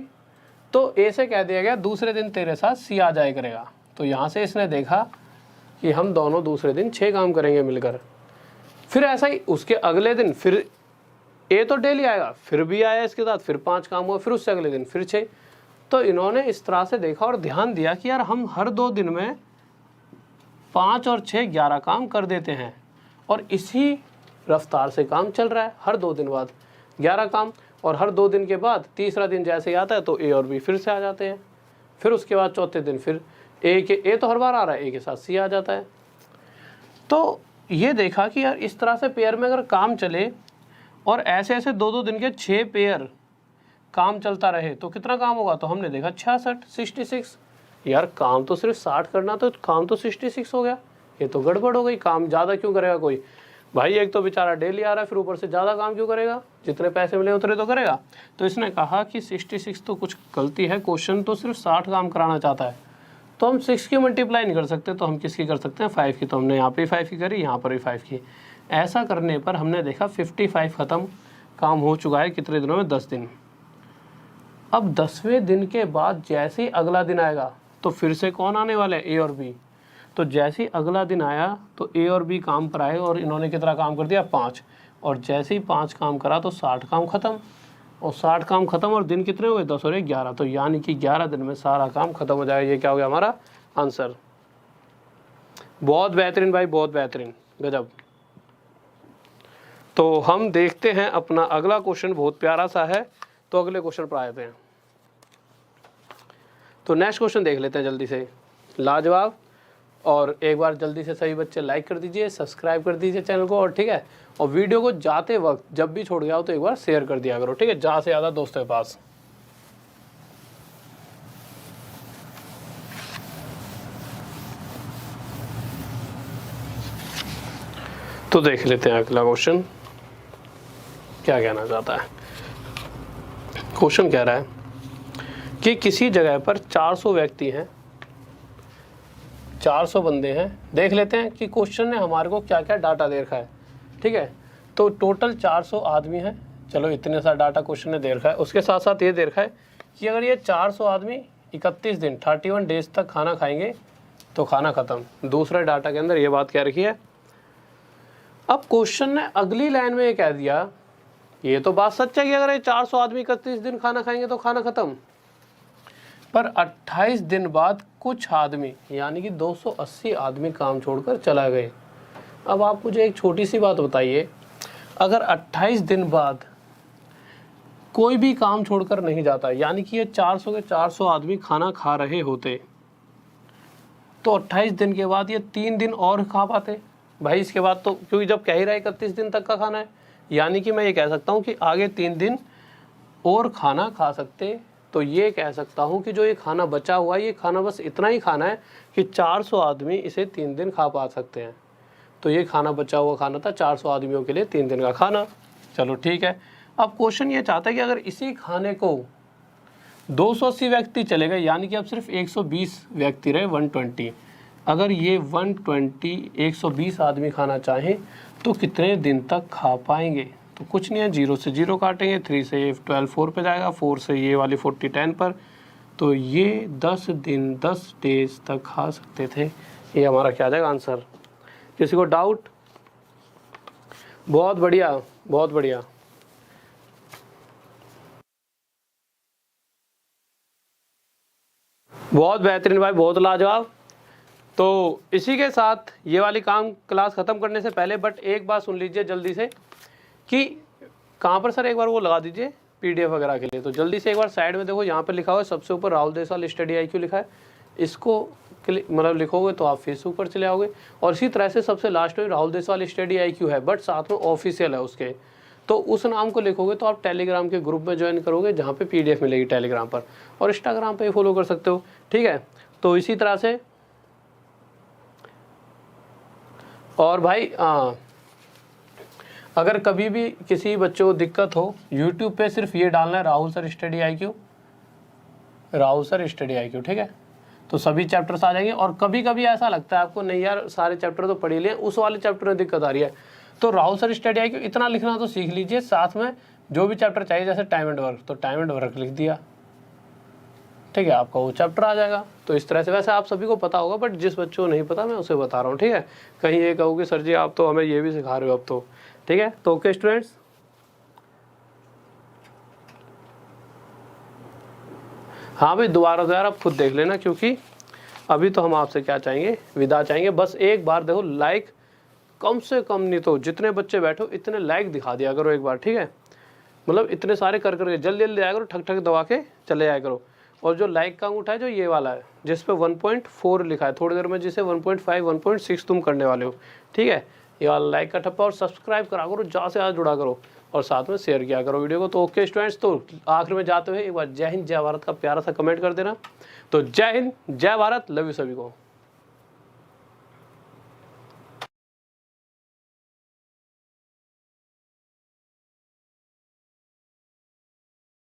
तो ए से कह दिया गया दूसरे दिन तेरे साथ सी आ जाया करेगा। तो यहाँ से इसने देखा कि हम दोनों दूसरे दिन 6 काम करेंगे मिलकर। फिर ऐसा ही उसके अगले दिन फिर ए तो डेली आएगा, फिर भी आया इसके साथ, फिर 5 काम हुआ, फिर उससे अगले दिन फिर 6। तो इन्होंने इस तरह से देखा और ध्यान दिया कि यार हम हर 2 दिन में 5 और 6 11 काम कर देते हैं, और इसी रफ्तार से काम चल रहा है। हर 2 दिन बाद 11 काम, और हर 2 दिन के बाद तीसरा दिन जैसे ही आता है तो ए और बी फिर से आ जाते हैं। फिर उसके बाद चौथे दिन फिर ए तो हर बार आ रहा है, ए के साथ सी आ जाता है। तो ये देखा कि यार इस तरह से पेयर में अगर काम चले और ऐसे ऐसे 2-2 दिन के 6 पेयर काम चलता रहे तो कितना काम होगा। तो हमने देखा 66 यार काम तो सिर्फ 60 करना, तो काम तो 66 हो गया। ये तो गड़बड़ हो गई, काम ज़्यादा क्यों करेगा कोई भाई, एक तो बेचारा डेली आ रहा है, फिर ऊपर से ज़्यादा काम क्यों करेगा, जितने पैसे मिले उतने तो करेगा। तो इसने कहा कि 66 तो कुछ गलती है, क्वेश्चन तो सिर्फ 60 काम कराना चाहता है। तो हम 6 की मल्टीप्लाई नहीं कर सकते, तो हम किसकी कर सकते हैं, 5 की। तो हमने यहाँ पे 5 की करी, यहाँ पर भी 5 की। ऐसा करने पर हमने देखा 55 ख़त्म काम हो चुका है कितने दिनों में, 10 दिन। अब 10वें दिन के बाद जैसे ही अगला दिन आएगा तो फिर से कौन आने वाला है, ए और बी। तो जैसे ही अगला दिन आया तो ए और बी काम पर आए और इन्होंने कितना काम कर दिया, 5। और जैसे ही 5 काम करा तो 60 काम ख़त्म, और 60 काम ख़त्म और दिन कितने हुए 10 और 11, तो यानी कि 11 दिन में सारा काम ख़त्म हो जाएगा। ये क्या हो गया हमारा आंसर। बहुत बेहतरीन भाई, बहुत बेहतरीन, गजब। तो हम देखते हैं अपना अगला क्वेश्चन, बहुत प्यारा सा है। तो अगले क्वेश्चन पर आते हैं। तो नेक्स्ट क्वेश्चन देख लेते हैं जल्दी से, लाजवाब। और एक बार जल्दी से सभी बच्चे लाइक कर दीजिए, सब्सक्राइब कर दीजिए चैनल को, और ठीक है, और वीडियो को जाते वक्त जब भी छोड़ गया हो तो एक बार शेयर कर दिया करो, ठीक है, ज़्यादा से ज़्यादा दोस्तों के पास। तो देख लेते हैं अगला क्वेश्चन क्या कहना चाहता है। क्वेश्चन कह रहा है कि किसी जगह पर 400 व्यक्ति हैं, 400 बंदे हैं। देख लेते हैं कि क्वेश्चन ने हमारे को क्या क्या डाटा दे रखा है, ठीक है। तो टोटल 400 आदमी हैं, चलो इतने सा डाटा क्वेश्चन ने दे रखा है। उसके साथ साथ ये दे रखा है कि अगर ये 400 आदमी 31 दिन 31 डेज तक खाना खाएंगे तो खाना ख़त्म। दूसरे डाटा के अंदर ये बात कह रखी है। अब क्वेश्चन ने अगली लाइन में ये कह दिया, ये तो बात सच है कि अगर ये 400 आदमी 31 दिन खाना खाएंगे तो खाना ख़त्म, पर 28 दिन बाद कुछ आदमी यानी कि 280 आदमी काम छोड़कर चला गए। अब आप मुझे एक छोटी सी बात बताइए, अगर 28 दिन बाद कोई भी काम छोड़कर नहीं जाता, यानी कि ये 400 के 400 आदमी खाना खा रहे होते, तो 28 दिन के बाद ये 3 दिन और खा पाते भाई। इसके बाद तो क्योंकि जब कह ही रहा है 31 दिन तक का खाना है, यानी कि मैं ये कह सकता हूँ कि आगे 3 दिन और खाना खा सकते। तो ये कह सकता हूँ कि जो ये खाना बचा हुआ है, ये खाना बस इतना ही खाना है कि 400 आदमी इसे 3 दिन खा पा सकते हैं। तो ये खाना बचा हुआ खाना था 400 आदमियों के लिए 3 दिन का खाना। चलो ठीक है। अब क्वेश्चन ये चाहता है कि अगर इसी खाने को 280 व्यक्ति चले गए, यानी कि अब सिर्फ 120 व्यक्ति रहे, 120, अगर ये 120 आदमी खाना चाहें तो कितने दिन तक खा पाएंगे। तो कुछ नहीं है, 0 से 0 काटेंगे, 3 से 12 4 पे जाएगा, 4 से ये वाली 40 10 पर, तो ये 10 दिन 10 डेज तक खा सकते थे। ये हमारा क्या आ जाएगा आंसर। किसी को डाउट? बहुत बढ़िया, बहुत बढ़िया। बहुत बेहतरीन भाई, बहुत लाजवाब। तो इसी के साथ ये वाली काम क्लास ख़त्म करने से पहले बट एक बात सुन लीजिए जल्दी से कि कहाँ पर सर एक बार वो लगा दीजिए PDF वगैरह के लिए। तो जल्दी से एक बार साइड में देखो, यहाँ पर लिखा हुआ है सबसे ऊपर राहुल देसवाल स्टडी IQ लिखा है। इसको मतलब लिखोगे तो आप फेसबुक पर चले आओगे, और इसी तरह से सबसे लास्ट में राहुल देसवाल स्टडी IQ है बट साथ में ऑफिशियल है उसके, तो उस नाम को लिखोगे तो आप टेलीग्राम के ग्रुप में ज्वाइन करोगे जहाँ पे PDF मिलेगी टेलीग्राम पर, और इंस्टाग्राम पे फॉलो कर सकते हो, ठीक है। तो इसी तरह से और भाई अगर कभी भी किसी बच्चों को दिक्कत हो, यूट्यूब पे सिर्फ ये डालना है Rahul sir study IQ, Rahul sir study IQ, ठीक है। तो सभी चैप्टर्स आ जाएंगे। और कभी कभी ऐसा लगता है आपको नहीं यार सारे चैप्टर तो पढ़ ही लिए, उस वाले चैप्टर में दिक्कत आ रही है, तो राहुल सर स्टडी IQ इतना लिखना तो सीख लीजिए, साथ में जो भी चैप्टर चाहिए जैसे टाइम एंड वर्क, तो टाइम एंड वर्क लिख दिया, ठीक है, आपका वो चैप्टर आ जाएगा। तो इस तरह से वैसे आप सभी को पता होगा, बट जिस बच्चों को नहीं पता मैं उसे बता रहा हूँ, ठीक है। कहीं ये कहोगे सर जी आप तो हमें ये भी सिखा रहे हो अब तो, ठीक है। तो ओके स्टूडेंट्स, हाँ भाई दोबारा तो यार आप खुद देख लेना, क्योंकि अभी तो हम आपसे क्या चाहेंगे, विदा चाहेंगे। बस एक बार देखो लाइक कम से कम नहीं तो जितने बच्चे बैठो इतने लाइक दिखा दिया करो एक बार, ठीक है। मतलब इतने सारे कर करके जल्दी जल्दी आया करो, ठक ठक दबा के चले जाया करो। और जो लाइक का अंगूठा है जो ये वाला है जिस पे 1.4 लिखा है, थोड़ी देर में जिसे 1.5 1.6 तुम करने वाले हो, ठीक है। ये वाला लाइक का ठप्पा, और सब्सक्राइब करा करो, ज़्यादा से ज़्यादा जुड़ा करो, और साथ में शेयर किया करो वीडियो को। तो ओके स्टूडेंट्स, तो आखिर में जाते हुए एक बार जय हिंद जय भारत का प्यारा सा कमेंट कर देना। तो जय हिंद जय भारत, लव यू सभी को।